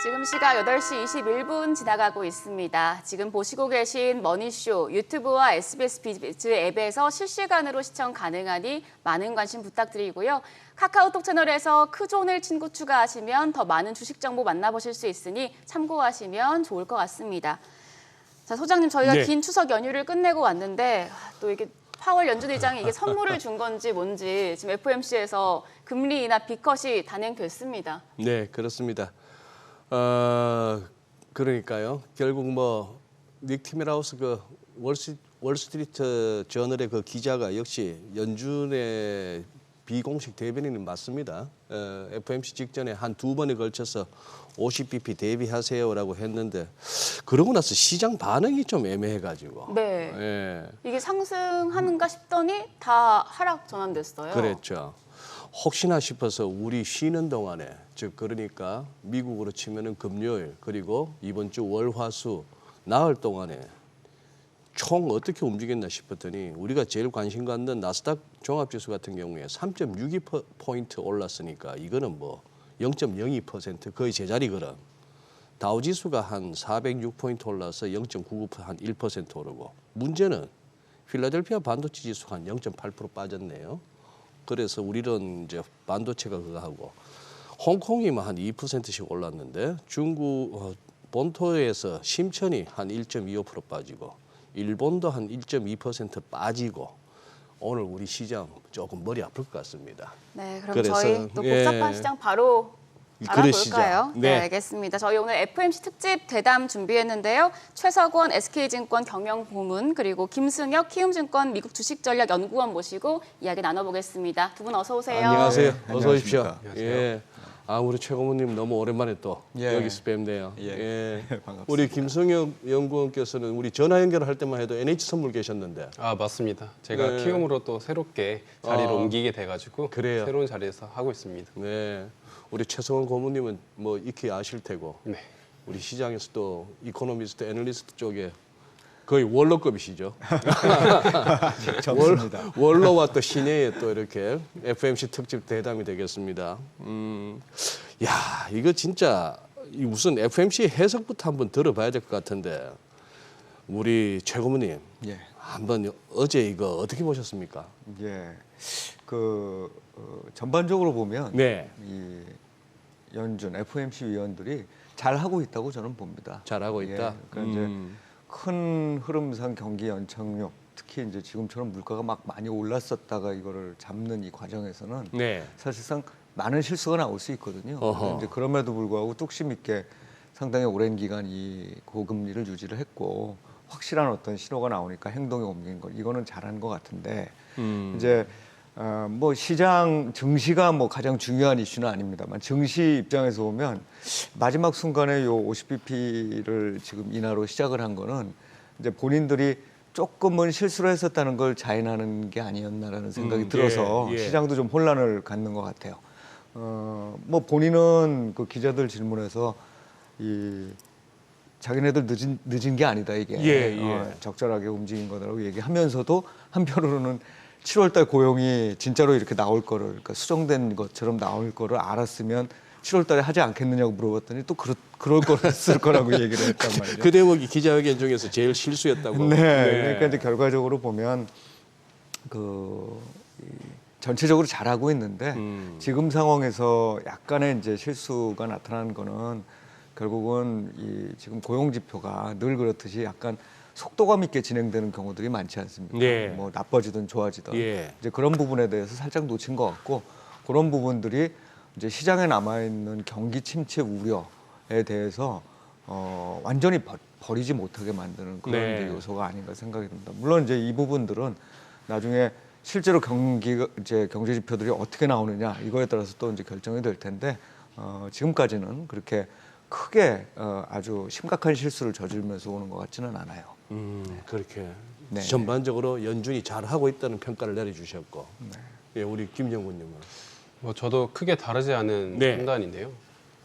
지금 시각 8시 21분 지나가고 있습니다. 지금 보시고 계신 머니쇼 유튜브와 SBS 비즈 앱에서 실시간으로 시청 가능하니 많은 관심 부탁드리고요. 카카오톡 채널에서 크존을 친구 추가하시면 더 많은 주식 정보 만나보실 수 있으니 참고하시면 좋을 것 같습니다. 자, 소장님, 저희가 긴 추석 연휴를 끝내고 왔는데 또 이게 파월 연준 의장이 이게 선물을 준 건지 뭔지 지금 FOMC에서 금리 인하 B컷이 단행됐습니다. 네, 그렇습니다. 그러니까요. 결국 닉 티밀하우스 그 월스트리트 저널의 그 기자가 역시 연준의 비공식 대변인은 맞습니다. FOMC 직전에 한 2번에 걸쳐서 50bp 대비하세요라고 했는데 그러고 나서 시장 반응이 좀 애매해가지고. 네. 예. 이게 상승하는가 싶더니 다 하락 전환됐어요. 그랬죠. 혹시나 싶어서 우리 쉬는 동안에 즉 그러니까 미국으로 치면은 금요일 그리고 이번 주 월화수 나흘 동안에 총 어떻게 움직였나 싶었더니 우리가 제일 관심 갖는 나스닥 종합지수 같은 경우에 3.62포인트 올랐으니까 이거는 0.02% 거의 제자리거든. 다우지수가 한 406포인트 올라서 0.99% 한 1% 오르고 문제는 필라델피아 반도체 지수가 한 0.8% 빠졌네요. 그래서 우리는 이제 반도체가 그거 하고 홍콩이 한 2%씩 올랐는데 중국 본토에서 심천이 한 1.25% 빠지고 일본도 한 1.2% 빠지고 오늘 우리 시장 조금 머리 아플 것 같습니다. 네, 그럼 그래서, 저희 또 복잡한 시장 바로 그러시죠. 알아볼까요? 네. 네, 알겠습니다. 저희 오늘 FOMC 특집 대담 준비했는데요. 최석원 SK증권 경영고문 그리고 김승혁 키움증권 미국 주식전략연구원 모시고 이야기 나눠보겠습니다. 두 분 어서 오세요. 안녕하세요. 네, 어서 오십시오. 안녕하십니까. 예. 우리 최고모님 너무 오랜만에 또 예. 여기서 뵙네요. 예. 반갑습니다. 우리 김승혁 연구원께서는 우리 전화 연결을 할 때만 해도 NH 선물 계셨는데. 아, 맞습니다. 제가 네. 키움으로 또 새롭게 자리를 옮기게 돼가지고 그래요? 새로운 자리에서 하고 있습니다. 네. 우리 최성원 고모님은 익히 아실 테고 네. 우리 시장에서 또 이코노미스트, 애널리스트 쪽에 거의 원로급이시죠. 좋습니다. 원로와 또 신예의 또 이렇게 FOMC 특집 대담이 되겠습니다. 야, 이거 진짜 우선 FOMC 해석부터 한번 들어봐야 될 것 같은데 우리 최 고모님 예. 한번 어제 이거 어떻게 보셨습니까? 예. 전반적으로 보면 네, 이 연준 FOMC 위원들이 잘 하고 있다고 저는 봅니다. 잘하고 있다. 예. 그러니까 이제 큰 흐름상 경기 연착륙, 특히 이제 지금처럼 물가가 막 많이 올랐었다가 이거를 잡는 이 과정에서는 네, 사실상 많은 실수가 나올 수 있거든요. 어허. 이제 그럼에도 불구하고 뚝심 있게 상당히 오랜 기간 이 고금리를 유지를 했고 확실한 어떤 신호가 나오니까 행동에 옮긴 것 이거는 잘한 것 같은데 이제 시장 증시가 가장 중요한 이슈는 아닙니다만 증시 입장에서 보면 마지막 순간에 요 50bp를 지금 인하로 시작을 한 거는 이제 본인들이 조금은 실수를 했었다는 걸 자인하는 게 아니었나라는 생각이 들어서 예. 시장도 좀 혼란을 갖는 것 같아요. 본인은 그 기자들 질문에서 자기네들 늦은 게 아니다 이게 예. 적절하게 움직인 거라고 얘기하면서도 한편으로는 7월달 고용이 진짜로 이렇게 나올 거를 그러니까 수정된 것처럼 나올 거를 알았으면 7월달에 하지 않겠느냐고 물어봤더니 또 그럴 거였을 거라고 얘기를 했단 말이죠. 그 대목이 기자회견 중에서 제일 실수였다고. 네, 그러니까 이제 결과적으로 보면 전체적으로 잘하고 있는데 지금 상황에서 약간의 이제 실수가 나타나는 거는 결국은 지금 고용 지표가 늘 그렇듯이 약간 속도감 있게 진행되는 경우들이 많지 않습니까? 네. 나빠지든 좋아지든 예. 이제 그런 부분에 대해서 살짝 놓친 것 같고 그런 부분들이 이제 시장에 남아 있는 경기 침체 우려에 대해서 완전히 버리지 못하게 만드는 그런 네. 이제 요소가 아닌가 생각이 듭니다. 물론 이제 이 부분들은 나중에 실제로 경제 지표들이 어떻게 나오느냐 이거에 따라서 또 이제 결정이 될 텐데 지금까지는 그렇게 크게 아주 심각한 실수를 저지르면서 오는 것 같지는 않아요. 그렇게 네. 전반적으로 연준이 잘 하고 있다는 평가를 내려주셨고, 예, 우리 김영군님은 저도 크게 다르지 않은 네. 판단인데요.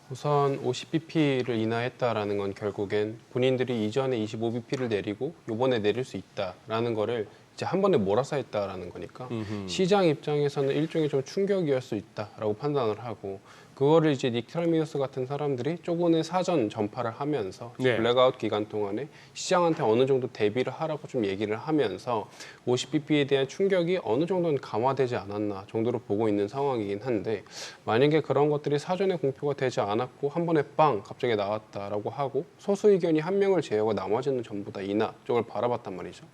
우선 50bp를 인하했다라는 건 결국엔 본인들이 이전에 25bp를 내리고 이번에 내릴 수 있다라는 거를 이제 한 번에 몰아서 했다라는 거니까 시장 입장에서는 일종의 좀 충격이었을 수 있다라고 판단을 하고 그거를 이제 닉 트라미우스 같은 사람들이 조금의 사전 전파를 하면서 네. 블랙아웃 기간 동안에 시장한테 어느 정도 대비를 하라고 좀 얘기를 하면서 50bp에 대한 충격이 어느 정도는 감화되지 않았나 정도로 보고 있는 상황이긴 한데, 만약에 그런 것들이 사전에 공표가 되지 않았고 한 번에 빵 갑자기 나왔다라고 하고 소수 의견이 한 명을 제외하고 나머지는 전부 다 인하 쪽을 바라봤단 말이죠.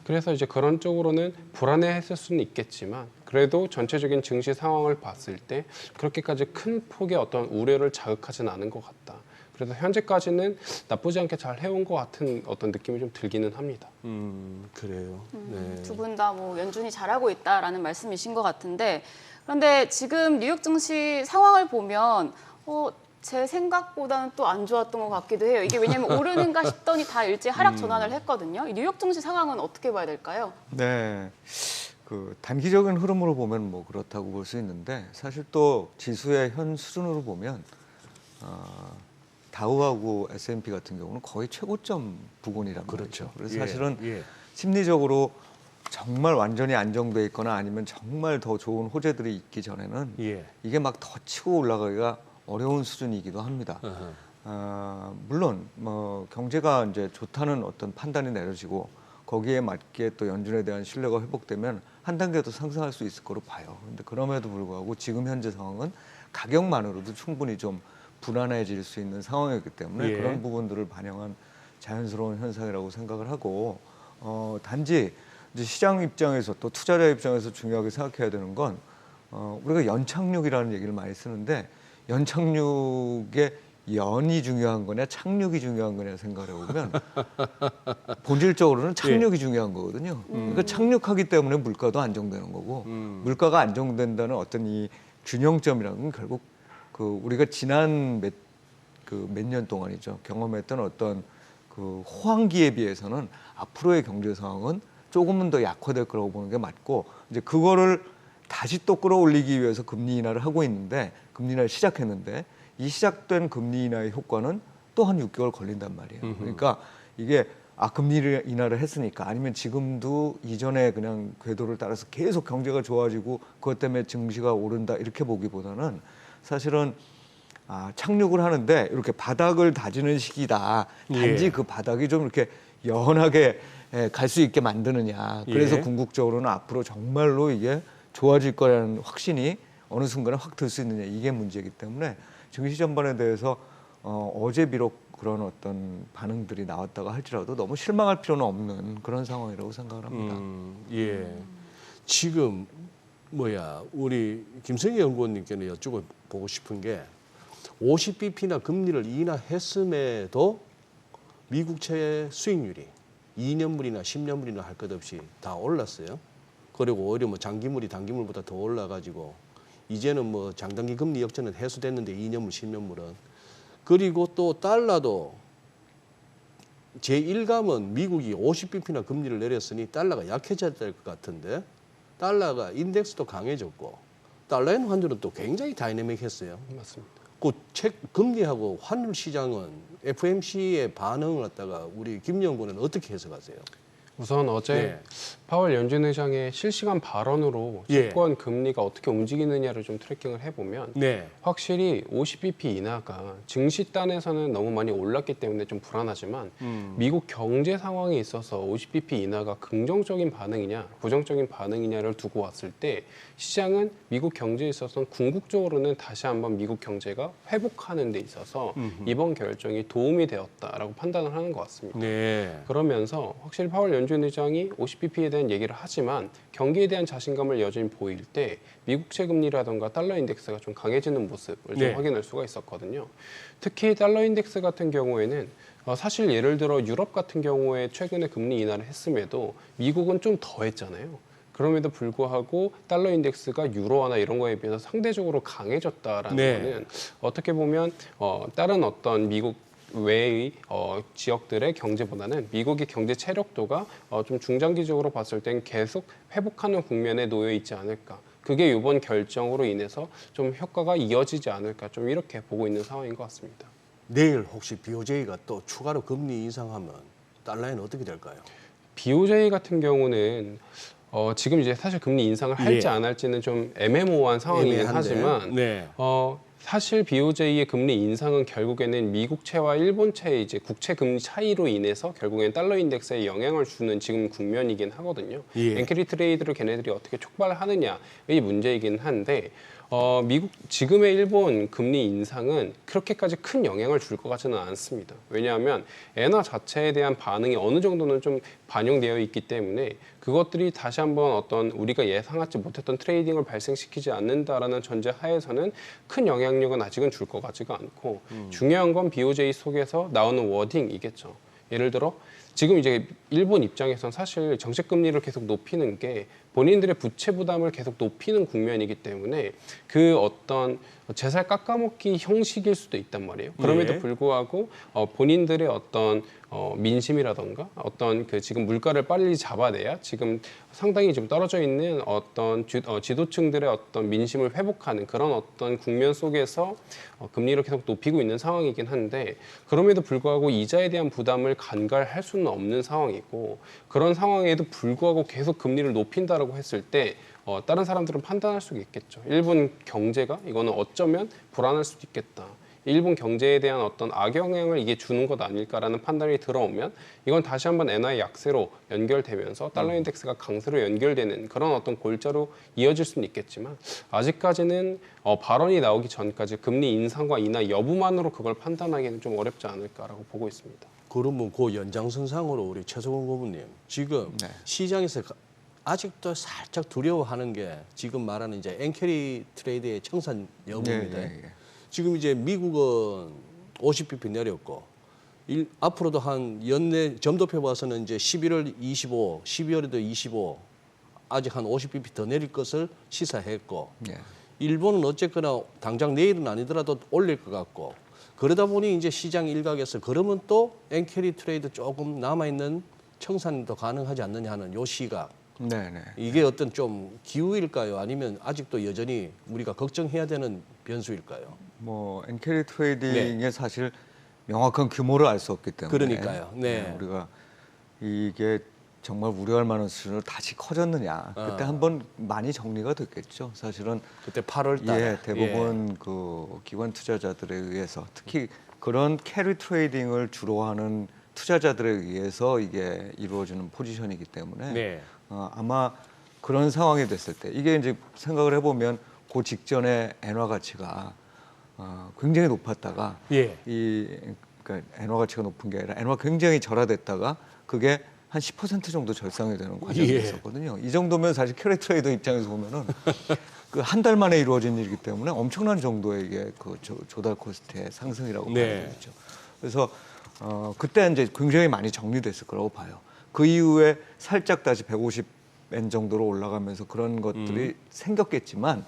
그래서 이제 그런 쪽으로는 불안해했을 수는 있겠지만, 그래도 전체적인 증시 상황을 봤을 때 그렇게까지 큰 폭의 어떤 우려를 자극하지는 않은 것 같다. 그래서 현재까지는 나쁘지 않게 잘 해온 것 같은 어떤 느낌이 좀 들기는 합니다. 그래요. 네. 두 분 다 뭐 연준이 잘하고 있다라는 말씀이신 것 같은데, 그런데 지금 뉴욕 증시 상황을 보면 제 생각보다는 또 안 좋았던 것 같기도 해요. 이게 왜냐하면 오르는가 싶더니 다 일제 하락 전환을 했거든요. 이 뉴욕 증시 상황은 어떻게 봐야 될까요? 네. 그 단기적인 흐름으로 보면 뭐 그렇다고 볼 수 있는데, 사실 또 지수의 현 수준으로 보면 다우하고 S&P 같은 경우는 거의 최고점 부근이란 그렇죠. 말이죠. 그래서 예, 사실은 예. 심리적으로 정말 완전히 안정돼 있거나 아니면 정말 더 좋은 호재들이 있기 전에는 예. 이게 막 더 치고 올라가기가 어려운 수준이기도 합니다. 물론 뭐 경제가 이제 좋다는 어떤 판단이 내려지고 거기에 맞게 또 연준에 대한 신뢰가 회복되면 한 단계 더 상승할 수 있을 거로 봐요. 근데 그럼에도 불구하고 지금 현재 상황은 가격만으로도 충분히 좀 불안해질 수 있는 상황이기 때문에 예. 그런 부분들을 반영한 자연스러운 현상이라고 생각을 하고, 단지 이제 시장 입장에서 또 투자자 입장에서 중요하게 생각해야 되는 건 우리가 연착륙이라는 얘기를 많이 쓰는데, 연착륙의 연이 중요한 거냐 착륙이 중요한 거냐 생각을 해보면 본질적으로는 착륙이 중요한 거거든요. 그러니까 착륙하기 때문에 물가도 안정되는 거고, 물가가 안정된다는 어떤 이 균형점이라는 건 결국 그 우리가 지난 몇 년 동안이죠 경험했던 어떤 그 호황기에 비해서는 앞으로의 경제 상황은 조금은 더 약화될 거라고 보는 게 맞고, 이제 그거를 다시 또 끌어올리기 위해서 금리 인하를 하고 있는데, 금리 인하를 시작했는데 이 시작된 금리 인하의 효과는 또 한 6개월 걸린단 말이에요. 그러니까 이게 금리 인하를 했으니까, 아니면 지금도 이전에 그냥 궤도를 따라서 계속 경제가 좋아지고 그것 때문에 증시가 오른다 이렇게 보기보다는 사실은 착륙을 하는데 이렇게 바닥을 다지는 시기다. 단지 예. 그 바닥이 좀 이렇게 연하게 갈 수 있게 만드느냐. 그래서 예. 궁극적으로는 앞으로 정말로 이게 좋아질 거라는 확신이 어느 순간에 확 들 수 있느냐, 이게 문제이기 때문에 증시 전반에 대해서 어제 비록 그런 어떤 반응들이 나왔다가 할지라도 너무 실망할 필요는 없는 그런 상황이라고 생각을 합니다. 예. 지금 우리 김성희 연구원님께는 여쭤보고 싶은 게, 50bp나 금리를 인하했음에도 미국채 수익률이 2년물이나 10년물이나 할 것 없이 다 올랐어요. 그리고 오히려 뭐 장기물이 단기물보다 더 올라가지고 이제는 뭐 장단기 금리 역전은 해소됐는데 2년물, 10년물은. 그리고 또 달러도 제1감은 미국이 50bp나 금리를 내렸으니 달러가 약해져야 될 것 같은데, 달러가 인덱스도 강해졌고 달러엔 환율은 또 굉장히 다이내믹했어요. 맞습니다. 그 금리하고 환율 시장은 FOMC의 반응을 갖다가 우리 김 연구는 어떻게 해석하세요? 우선 어제 네. 파월 연준 의장의 실시간 발언으로 예. 채권 금리가 어떻게 움직이느냐를 좀 트래킹을 해보면 네. 확실히 50bp 인하가 증시 단에서는 너무 많이 올랐기 때문에 좀 불안하지만 미국 경제 상황에 있어서 50bp 인하가 긍정적인 반응이냐 부정적인 반응이냐를 두고 왔을 때 시장은 미국 경제에 있어서는 궁극적으로는 다시 한번 미국 경제가 회복하는 데 있어서 이번 결정이 도움이 되었다라고 판단을 하는 것 같습니다. 네. 그러면서 확실히 파월 연준 의장이 50bp에 대한 얘기를 하지만 경기에 대한 자신감을 여전히 보일 때 미국채 금리라던가 달러 인덱스가 좀 강해지는 모습을 좀 네. 확인할 수가 있었거든요. 특히 달러 인덱스 같은 경우에는 사실 예를 들어 유럽 같은 경우에 최근에 금리 인하를 했음에도 미국은 좀 더 했잖아요. 그럼에도 불구하고 달러 인덱스가 유로화나 이런 거에 비해서 상대적으로 강해졌다라는 네. 거는 어떻게 보면 다른 어떤 미국 외의 지역들의 경제보다는 미국의 경제 체력도가 좀 중장기적으로 봤을 땐 계속 회복하는 국면에 놓여 있지 않을까. 그게 이번 결정으로 인해서 좀 효과가 이어지지 않을까. 좀 이렇게 보고 있는 상황인 것 같습니다. 내일 혹시 BOJ가 또 추가로 금리 인상하면 달러에는 어떻게 될까요? BOJ 같은 경우는 지금 이제 사실 금리 인상을 할지 예. 안 할지는 좀 애매모호한 상황이긴 애매한데. 하지만 네. 사실 BOJ의 금리 인상은 결국에는 미국채와 일본채의 이제 국채 금리 차이로 인해서 결국엔 달러 인덱스에 영향을 주는 지금 국면이긴 하거든요. 예. 엔캐리 트레이드를 걔네들이 어떻게 촉발하느냐의 문제이긴 한데 미국 지금의 일본 금리 인상은 그렇게까지 큰 영향을 줄 것 같지는 않습니다. 왜냐하면 엔화 자체에 대한 반응이 어느 정도는 좀 반영되어 있기 때문에 그것들이 다시 한번 어떤 우리가 예상하지 못했던 트레이딩을 발생시키지 않는다라는 전제 하에서는 큰 영향력은 아직은 줄 것 같지가 않고 중요한 건 BOJ 속에서 나오는 워딩이겠죠. 예를 들어 지금 이제 일본 입장에선 사실 정책 금리를 계속 높이는 게 본인들의 부채 부담을 계속 높이는 국면이기 때문에 그 어떤 제살 깎아먹기 형식일 수도 있단 말이에요. 그럼에도 네. 불구하고 본인들의 어떤 민심이라던가 어떤 그 지금 물가를 빨리 잡아내야 지금 상당히 좀 떨어져 있는 어떤 지도층들의 어떤 민심을 회복하는 그런 어떤 국면 속에서 금리를 계속 높이고 있는 상황이긴 한데 그럼에도 불구하고 이자에 대한 부담을 간과할 수는 없는 상황이고 그런 상황에도 불구하고 계속 금리를 높인다라고 했을 때 다른 사람들은 판단할 수 있겠죠. 일본 경제가 이거는 어쩌면 불안할 수도 있겠다. 일본 경제에 대한 어떤 악영향을 이게 주는 것 아닐까라는 판단이 들어오면 이건 다시 한번 엔화의 약세로 연결되면서 달러 인덱스가 강세로 연결되는 그런 어떤 골자로 이어질 수는 있겠지만 아직까지는 발언이 나오기 전까지 금리 인상과 인하 여부만으로 그걸 판단하기는 좀 어렵지 않을까라고 보고 있습니다. 그러면 그 연장선상으로 우리 최석원 고문님 지금 네. 시장에서 아직도 살짝 두려워하는 게 지금 말하는 이제 엔캐리 트레이드의 청산 여부입니다. 예. 지금 이제 미국은 50bp 내렸고 앞으로도 한 연내 점도표 봐서는 이제 11월 25, 12월에도 25 아직 한 50bp 더 내릴 것을 시사했고 예. 일본은 어쨌거나 당장 내일은 아니더라도 올릴 것 같고 그러다 보니 이제 시장 일각에서 그러면 또 엔캐리 트레이드 조금 남아있는 청산도 가능하지 않느냐 하는 요 시각 네네. 이게 어떤 좀 기우일까요? 아니면 아직도 여전히 우리가 걱정해야 되는 변수일까요? 뭐 엔캐리 트레이딩의 사실 명확한 규모를 알 수 없기 때문에 그러니까요. 네. 우리가 이게 정말 우려할 만한 수준으로 다시 커졌느냐 그때 한번 많이 정리가 됐겠죠. 사실은 그때 8월 달에 예, 대부분 그 기관 투자자들에 의해서 특히 그런 캐리 트레이딩을 주로 하는 투자자들에 의해서 이게 이루어지는 포지션이기 때문에 네. 아마 그런 상황이 됐을 때 이게 이제 생각을 해보면 그 직전에 엔화 가치가 굉장히 높았다가 예. 그러니까 엔화 가치가 높은 게 아니라 엔화 굉장히 절하됐다가 그게 한 10% 정도 절상이 되는 과정이 예. 있었거든요. 이 정도면 사실 캐리 트레이더 입장에서 보면은 그 한 달 만에 이루어진 일이기 때문에 엄청난 정도의 이게 그 조달 코스트의 상승이라고 네. 봐야 되겠죠. 그래서 그때 이제 굉장히 많이 정리됐을 거라고 봐요. 그 이후에 살짝 다시 150엔 정도로 올라가면서 그런 것들이 생겼겠지만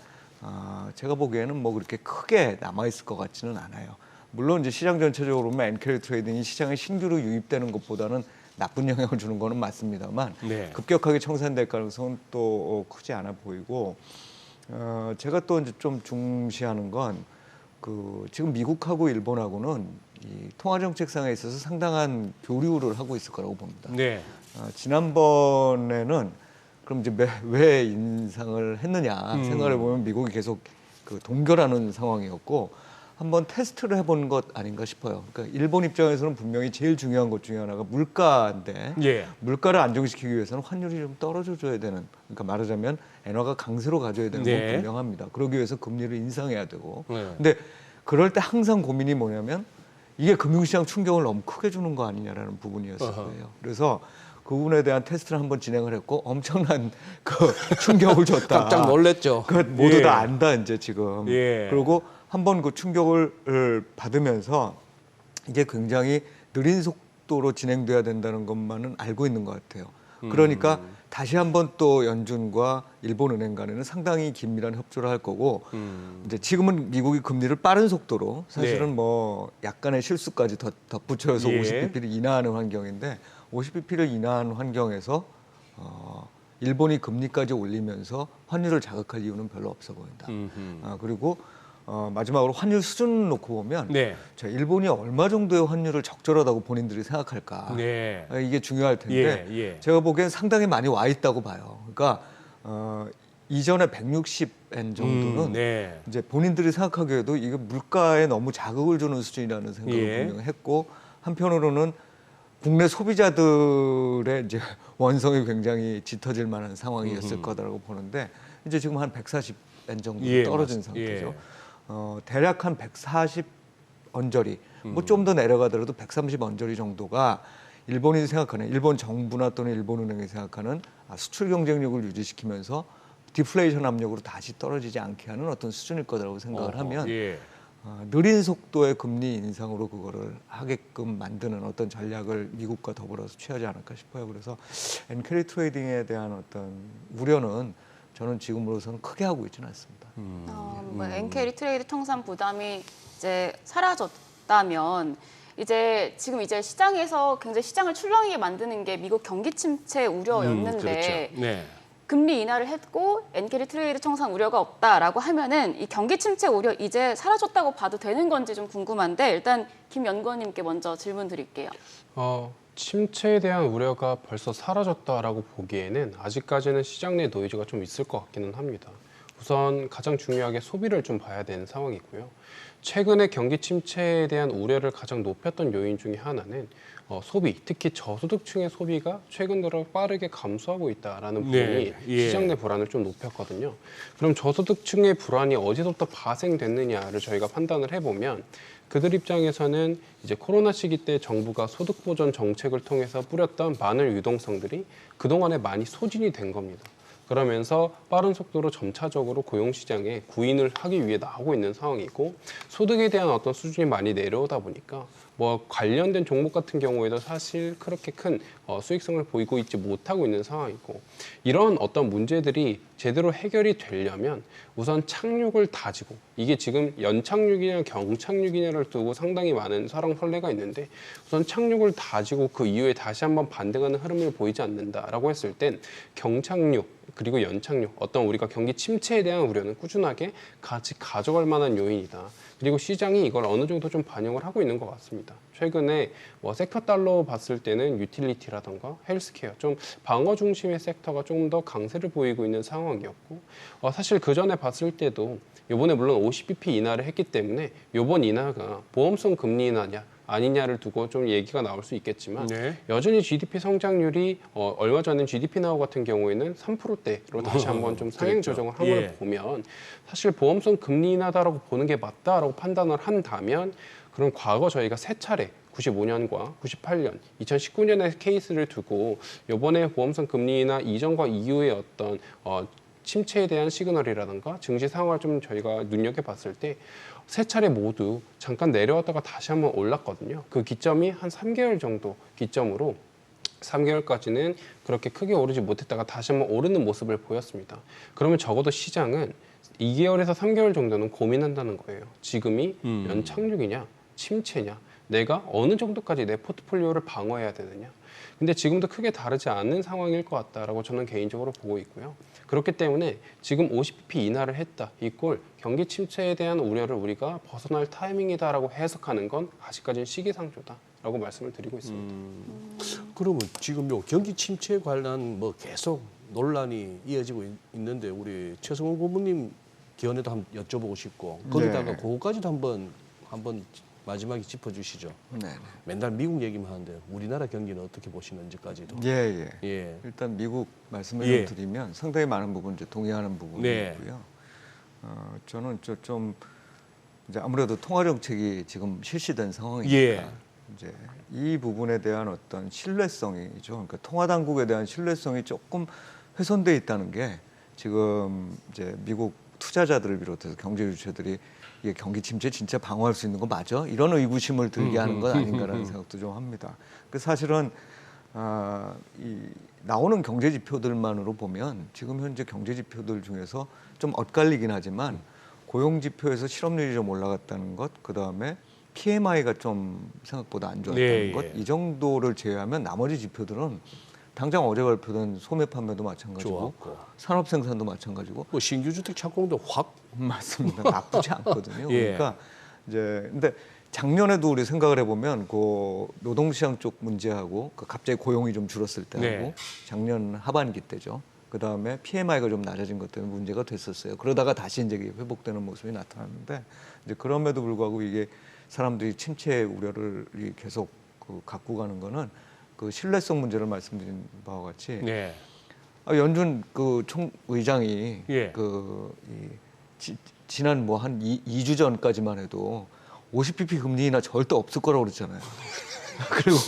제가 보기에는 뭐 그렇게 크게 남아 있을 것 같지는 않아요. 물론 이제 시장 전체적으로 보면 엔캐리 트레이딩이 시장에 신규로 유입되는 것보다는 나쁜 영향을 주는 거는 맞습니다만 네. 급격하게 청산될 가능성은 또 크지 않아 보이고 제가 또 이제 좀 중시하는 건 그 지금 미국하고 일본하고는 이 통화 정책상에 있어서 상당한 교류를 하고 있을 거라고 봅니다. 네. 지난번에는 그럼 이제 왜 인상을 했느냐 생각을 해보면 미국이 계속 그 동결하는 상황이었고 한번 테스트를 해본 것 아닌가 싶어요. 그러니까 일본 입장에서는 분명히 제일 중요한 것 중에 하나가 물가인데 예. 물가를 안정시키기 위해서는 환율이 좀 떨어져줘야 되는 그러니까 말하자면 엔화가 강세로 가져야 되는 건 네. 분명합니다. 그러기 위해서 금리를 인상해야 되고 네. 근데 그럴 때 항상 고민이 뭐냐면 이게 금융시장 충격을 너무 크게 주는 거 아니냐라는 부분이었을 거예요. 그래서 그 부분에 대한 테스트를 한번 진행을 했고 엄청난 그 충격을 줬다. 깜짝 놀랐죠. 그 모두 예. 다 안다 이제 지금. 예. 그리고 한번 그 충격을 받으면서 이게 굉장히 느린 속도로 진행돼야 된다는 것만은 알고 있는 것 같아요. 그러니까 다시 한번 또 연준과 일본은행 간에는 상당히 긴밀한 협조를 할 거고 이제 지금은 미국이 금리를 빠른 속도로 사실은 네. 뭐 약간의 실수까지 덧붙여서 예. 50bp를 인하하는 환경인데 50bp를 인하한 환경에서 일본이 금리까지 올리면서 환율을 자극할 이유는 별로 없어 보인다. 그리고 마지막으로 환율 수준을 놓고 보면 네. 자, 일본이 얼마 정도의 환율을 적절하다고 본인들이 생각할까 네. 이게 중요할 텐데 예. 제가 보기엔 상당히 많이 와 있다고 봐요. 그러니까 이전에 160엔 정도는 네. 이제 본인들이 생각하기에도 이게 물가에 너무 자극을 주는 수준이라는 생각을 예. 분명히 했고 한편으로는 국내 소비자들의 이제 원성이 굉장히 짙어질 만한 상황이었을 거다라고 보는데 이제 지금 한 140엔 정도 예, 떨어진 맞습니다. 상태죠. 예. 대략 한 140 언저리, 뭐 좀 더 내려가더라도 130 언저리 정도가 일본이 생각하는 일본 정부나 또는 일본은행이 생각하는 수출 경쟁력을 유지시키면서 디플레이션 압력으로 다시 떨어지지 않게 하는 어떤 수준일 거라고 생각을 하면 예. 느린 속도의 금리 인상으로 그거를 하게끔 만드는 어떤 전략을 미국과 더불어서 취하지 않을까 싶어요. 그래서 엔캐리 트레이딩에 대한 어떤 우려는 저는 지금으로서는 크게 하고 있지는 않습니다. 뭐 엔캐리 트레이드 청산 부담이 이제 사라졌다면 이제 지금 이제 시장에서 굉장히 시장을 출렁이게 만드는 게 미국 경기 침체 우려였는데 그렇죠. 네. 금리 인하를 했고 엔캐리 트레이드 청산 우려가 없다라고 하면은 이 경기 침체 우려 이제 사라졌다고 봐도 되는 건지 좀 궁금한데 일단 김 연구원님께 먼저 질문 드릴게요. 침체에 대한 우려가 벌써 사라졌다라고 보기에는 아직까지는 시장 내 노이즈가 좀 있을 것 같기는 합니다. 우선 가장 중요하게 소비를 좀 봐야 되는 상황이고요. 최근에 경기 침체에 대한 우려를 가장 높였던 요인 중에 하나는 소비, 특히 저소득층의 소비가 최근 들어 빠르게 감소하고 있다라는 부분이 네, 예. 시장 내 불안을 좀 높였거든요. 그럼 저소득층의 불안이 어디서부터 발생됐느냐를 저희가 판단을 해보면 그들 입장에서는 이제 코로나 시기 때 정부가 소득 보전 정책을 통해서 뿌렸던 많은 유동성들이 그동안에 많이 소진이 된 겁니다. 그러면서 빠른 속도로 점차적으로 고용시장에 구인을 하기 위해 나오고 있는 상황이고 소득에 대한 어떤 수준이 많이 내려오다 보니까 뭐 관련된 종목 같은 경우에도 사실 그렇게 큰 수익성을 보이고 있지 못하고 있는 상황이고 이런 어떤 문제들이 제대로 해결이 되려면 우선 착륙을 다지고 이게 지금 연착륙이냐 경착륙이냐를 두고 상당히 많은 설왕설래가 있는데 우선 착륙을 다지고 그 이후에 다시 한번 반등하는 흐름을 보이지 않는다라고 했을 땐 경착륙 그리고 연착륙 어떤 우리가 경기 침체에 대한 우려는 꾸준하게 같이 가져갈 만한 요인이다. 그리고 시장이 이걸 어느 정도 좀 반영을 하고 있는 것 같습니다. 최근에 뭐 섹터 달러 봤을 때는 유틸리티라던가 헬스케어 좀 방어 중심의 섹터가 좀 더 강세를 보이고 있는 상황이었고 사실 그 전에 봤을 때도 이번에 물론 50bp 인하를 했기 때문에 이번 인하가 보험성 금리 인하냐 아니냐를 두고 좀 얘기가 나올 수 있겠지만 네. 여전히 GDP 성장률이 얼마 전에 GDP 나우 같은 경우에는 3%대로 다시 한번 좀 상향 그렇죠. 조정을 한 걸 예. 보면 사실 보험성 금리 인하다라고 보는 게 맞다라고 판단을 한다면 그럼 과거 저희가 세 차례 95년과 98년, 2019년의 케이스를 두고 이번에 보험성 금리 인하 이전과 이후의 어떤 침체에 대한 시그널이라든가 증시 상황을 좀 저희가 눈여겨봤을 때 세 차례 모두 잠깐 내려왔다가 다시 한번 올랐거든요. 그 기점이 한 3개월 정도 기점으로 3개월까지는 그렇게 크게 오르지 못했다가 다시 한번 오르는 모습을 보였습니다. 그러면 적어도 시장은 2개월에서 3개월 정도는 고민한다는 거예요. 지금이 연착륙이냐, 침체냐, 내가 어느 정도까지 내 포트폴리오를 방어해야 되느냐. 근데 지금도 크게 다르지 않은 상황일 것 같다라고 저는 개인적으로 보고 있고요. 그렇기 때문에 지금 50bp 인하를 했다. 이꼴 경기 침체에 대한 우려를 우리가 벗어날 타이밍이다라고 해석하는 건 아직까지는 시기상조다라고 말씀을 드리고 있습니다. 그러면 지금 요 경기 침체 관련 뭐 계속 논란이 이어지고 있는데 우리 최성훈 고문님 기원에도 한번 여쭤보고 싶고 거기다가 네. 그거까지도 한번 마지막에 짚어주시죠. 네. 맨날 미국 얘기만 하는데 우리나라 경기는 어떻게 보시는지까지도. 예. 예. 일단 미국 말씀을 예. 좀 드리면 상당히 많은 부분 이제 동의하는 부분이 네. 있고요. 저는 좀 이제 아무래도 통화 정책이 지금 실시된 상황이니까 예. 이제 이 부분에 대한 어떤 신뢰성이죠. 그러니까 통화 당국에 대한 신뢰성이 조금 훼손돼 있다는 게 지금 이제 미국 투자자들을 비롯해서 경제 주체들이 이게 경기 침체 진짜 방어할 수 있는 거 맞아? 이런 의구심을 들게 하는 건 아닌가라는 생각도 좀 합니다. 그 사실은 이 나오는 경제 지표들만으로 보면 지금 현재 경제 지표들 중에서 좀 엇갈리긴 하지만 고용 지표에서 실업률이 좀 올라갔다는 것, 그 다음에 PMI가 좀 생각보다 안 좋았다는 네, 것, 예. 이 정도를 제외하면 나머지 지표들은 당장 어제 발표된 소매 판매도 마찬가지고 좋았고. 산업 생산도 마찬가지고 뭐 신규 주택 착공도 확. 맞습니다. 나쁘지 않거든요. 예. 그러니까 이제 근데 작년에도 우리 생각을 해보면 그 노동시장 쪽 문제하고 그 갑자기 고용이 좀 줄었을 때하고 네. 작년 하반기 때죠. 그다음에 PMI가 좀 낮아진 것 때문에 문제가 됐었어요. 그러다가 다시 이제 회복되는 모습이 나타났는데 이제 그럼에도 불구하고 이게 사람들이 침체 우려를 계속 갖고 가는 거는 그 신뢰성 문제를 말씀드린 바와 같이 네. 연준 그 총의장이 예. 지난 뭐 한 2주 전까지만 해도 50bp 금리 인하 절대 없을 거라고 그랬잖아요. 그리고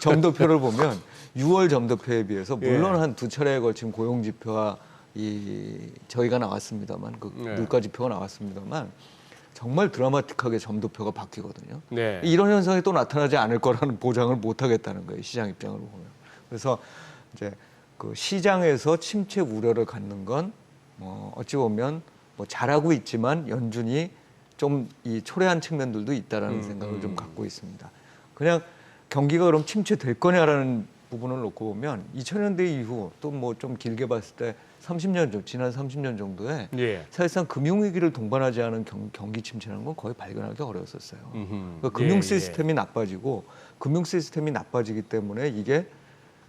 점도표를 보면 6월 점도표에 비해서 물론 한 두 차례에 걸친 고용 지표와 저희가 나왔습니다만 그 물가 지표가 나왔습니다만 정말 드라마틱하게 점도표가 바뀌거든요. 네. 이런 현상이 또 나타나지 않을 거라는 보장을 못 하겠다는 거예요. 시장 입장으로 보면. 그래서 이제 그 시장에서 침체 우려를 갖는 건 어찌 보면 뭐 잘하고 있지만 연준이 좀 이 초래한 측면들도 있다라는 생각을 좀 갖고 있습니다. 그냥 경기가 그럼 침체될 거냐라는 부분을 놓고 보면 2000년대 이후 또 뭐 좀 길게 봤을 때 30년 전, 지난 30년 정도에 예. 사실상 금융위기를 동반하지 않은 경기 침체라는 건 거의 발견하기 어려웠었어요. 그러니까 예, 금융 시스템이 나빠지고 금융 시스템이 나빠지기 때문에 이게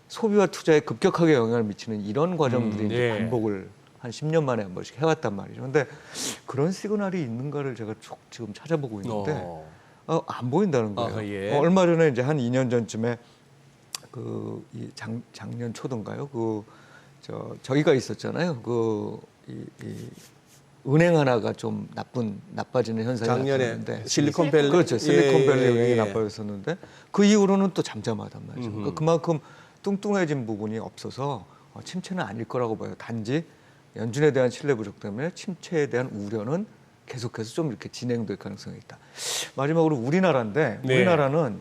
소비와 투자에 급격하게 영향을 미치는 이런 과정들이 이제 예. 반복을 한 10년 만에 한 번씩 해왔단 말이죠. 근데 그런 시그널이 있는가를 제가 쭉 지금 찾아보고 있는데 안 보인다는 거예요. 아하, 예. 얼마 전에 이제 한 2년 전쯤에 이 작년 초든가요? 저희가 있었잖아요. 은행 하나가 좀 나빠지는 현상이 작년에 나타났는데 실리콘밸리 그렇죠. 실리콘밸리 예, 은행이 예. 나빠졌었는데 그 이후로는 또 잠잠하단 말이죠. 그러니까 그만큼 뚱뚱해진 부분이 없어서 침체는 아닐 거라고 봐요. 단지 연준에 대한 신뢰 부족 때문에 침체에 대한 우려는 계속해서 좀 이렇게 진행될 가능성이 있다. 마지막으로 우리나라인데 네. 우리나라는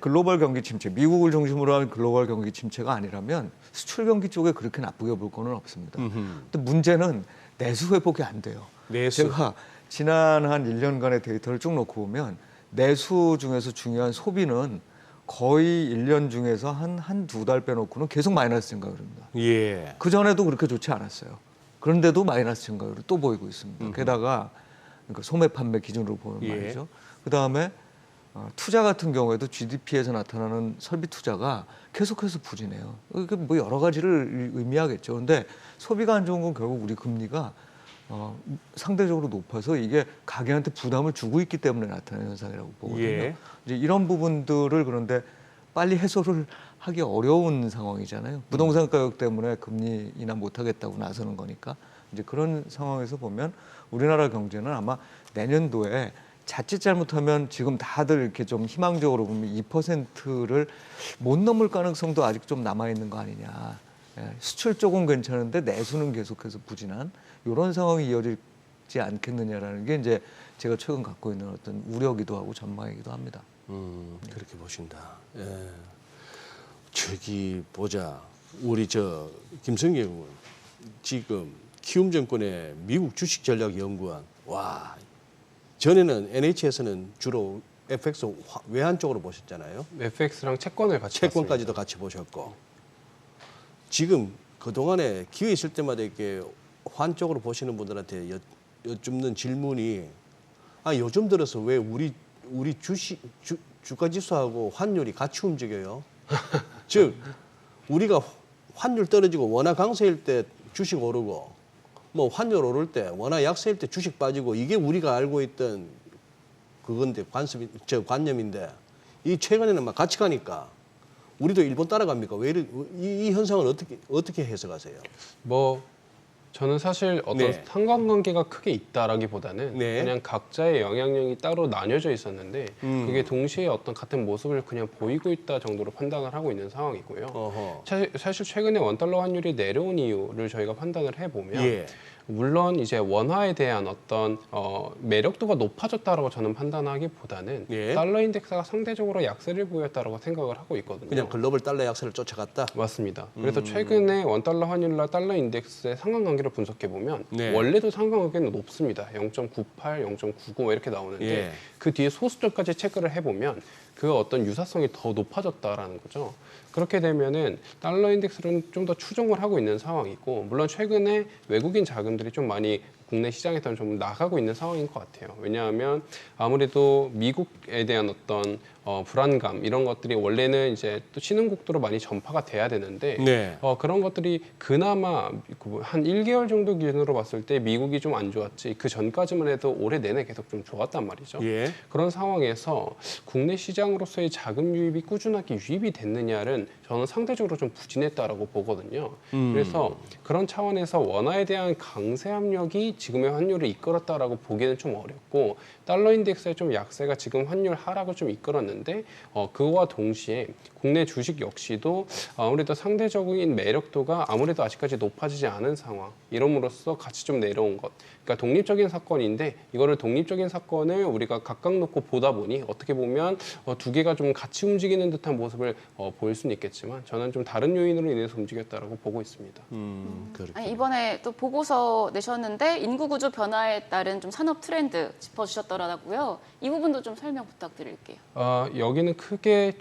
글로벌 경기 침체, 미국을 중심으로 한 글로벌 경기 침체가 아니라면 수출 경기 쪽에 그렇게 나쁘게 볼 거는 없습니다. 근데 문제는 내수 회복이 안 돼요. 내수. 제가 지난 한 1년간의 데이터를 쭉 놓고 보면 내수 중에서 중요한 소비는 거의 1년 중에서 한두 달 빼놓고는 계속 마이너스 증가율 입니다. 예. 그 전에도 그렇게 좋지 않았어요. 그런데도 마이너스 증가율을 또 보이고 있습니다. 게다가 그러니까 소매 판매 기준으로 보면 예. 말이죠. 그 다음에 투자 같은 경우에도 GDP에서 나타나는 설비 투자가 계속해서 부진해요. 이게 뭐 여러 가지를 의미하겠죠. 근데 소비가 안 좋은 건 결국 우리 금리가 상대적으로 높아서 이게 가게한테 부담을 주고 있기 때문에 나타나는 현상이라고 보거든요. 예. 이제 이런 부분들을 그런데 빨리 해소를 하기 어려운 상황이잖아요. 부동산 가격 때문에 금리 인하 못하겠다고 나서는 거니까 이제 그런 상황에서 보면 우리나라 경제는 아마 내년도에 자칫 잘못하면 지금 다들 이렇게 좀 희망적으로 보면 2%를 못 넘을 가능성도 아직 좀 남아 있는 거 아니냐. 수출 쪽은 괜찮은데 내수는 계속해서 부진한 이런 상황이 이어지지 않겠느냐라는 게 이제 제가 최근 갖고 있는 어떤 우려기도 하고 전망이기도 합니다. 그렇게 보신다. 예. 저기 보자. 우리 김성기 의원 지금 키움증권의 미국 주식전략연구원. 와. 전에는 NH에서는 주로 FX 외환 쪽으로 보셨잖아요. FX랑 채권을 같이 채권까지도 같이 보셨고. 지금 그동안에 기회 있을 때마다 이렇게 환 쪽으로 보시는 분들한테 여쭙는 질문이 요즘 들어서 왜 우리 주가 지수하고 환율이 같이 움직여요? 즉 우리가 환율 떨어지고 원화 강세일 때 주식 오르고 뭐 환율 오를 때 원화 약세일 때 주식 빠지고 이게 우리가 알고 있던 그건데 관념인데 이 최근에는 막 같이 가니까 우리도 일본 따라갑니까? 왜 이 현상을 어떻게 해석하세요? 뭐 저는 사실 어떤 네. 상관관계가 크게 있다라기보다는 네. 그냥 각자의 영향력이 따로 나뉘어져 있었는데 그게 동시에 어떤 같은 모습을 그냥 보이고 있다 정도로 판단을 하고 있는 상황이고요. 어허. 사실 최근에 원달러 환율이 내려온 이유를 저희가 판단을 해보면 예. 물론 이제 원화에 대한 어떤 매력도가 높아졌다라고 저는 판단하기보다는 예. 달러 인덱스가 상대적으로 약세를 보였다라고 생각을 하고 있거든요. 그냥 글로벌 달러 약세를 쫓아갔다. 맞습니다. 그래서 최근에 원달러 환율과 달러 인덱스의 상관관계를 분석해 보면 네. 원래도 상관관계는 높습니다. 0.98, 0.99 이렇게 나오는데 예. 그 뒤에 소수점까지 체크를 해보면 그 어떤 유사성이 더 높아졌다라는 거죠. 그렇게 되면은 달러 인덱스는 좀 더 추종을 하고 있는 상황이고, 물론 최근에 외국인 자금들이 좀 많이 국내 시장에서는 좀 나가고 있는 상황인 것 같아요. 왜냐하면 아무래도 미국에 대한 어떤 불안감 이런 것들이 원래는 이제 또 신흥국도로 많이 전파가 돼야 되는데 네. 그런 것들이 그나마 한 1개월 정도 기준으로 봤을 때 미국이 좀 안 좋았지 그 전까지만 해도 올해 내내 계속 좀 좋았단 말이죠. 예. 그런 상황에서 국내 시장으로서의 자금 유입이 꾸준하게 유입이 됐느냐는 저는 상대적으로 좀 부진했다라고 보거든요. 그래서 그런 차원에서 원화에 대한 강세 압력이 지금의 환율을 이끌었다라고 보기에는 좀 어렵고 달러 인덱스의 좀 약세가 지금 환율 하락을 좀 이끌었는데 그와 동시에 국내 주식 역시도 아무래도 상대적인 매력도가 아무래도 아직까지 높아지지 않은 상황 이럼으로써 같이 좀 내려온 것. 그러니까 독립적인 사건인데 이거를 독립적인 사건을 우리가 각각 놓고 보다 보니 어떻게 보면 두 개가 좀 같이 움직이는 듯한 모습을 보일 수는 있겠지만 저는 좀 다른 요인으로 인해서 움직였다라고 보고 있습니다. 그렇게. 아니, 이번에 또 보고서 내셨는데 인구 구조 변화에 따른 좀 산업 트렌드 짚어주셨더라고요. 이 부분도 좀 설명 부탁드릴게요. 여기는 크게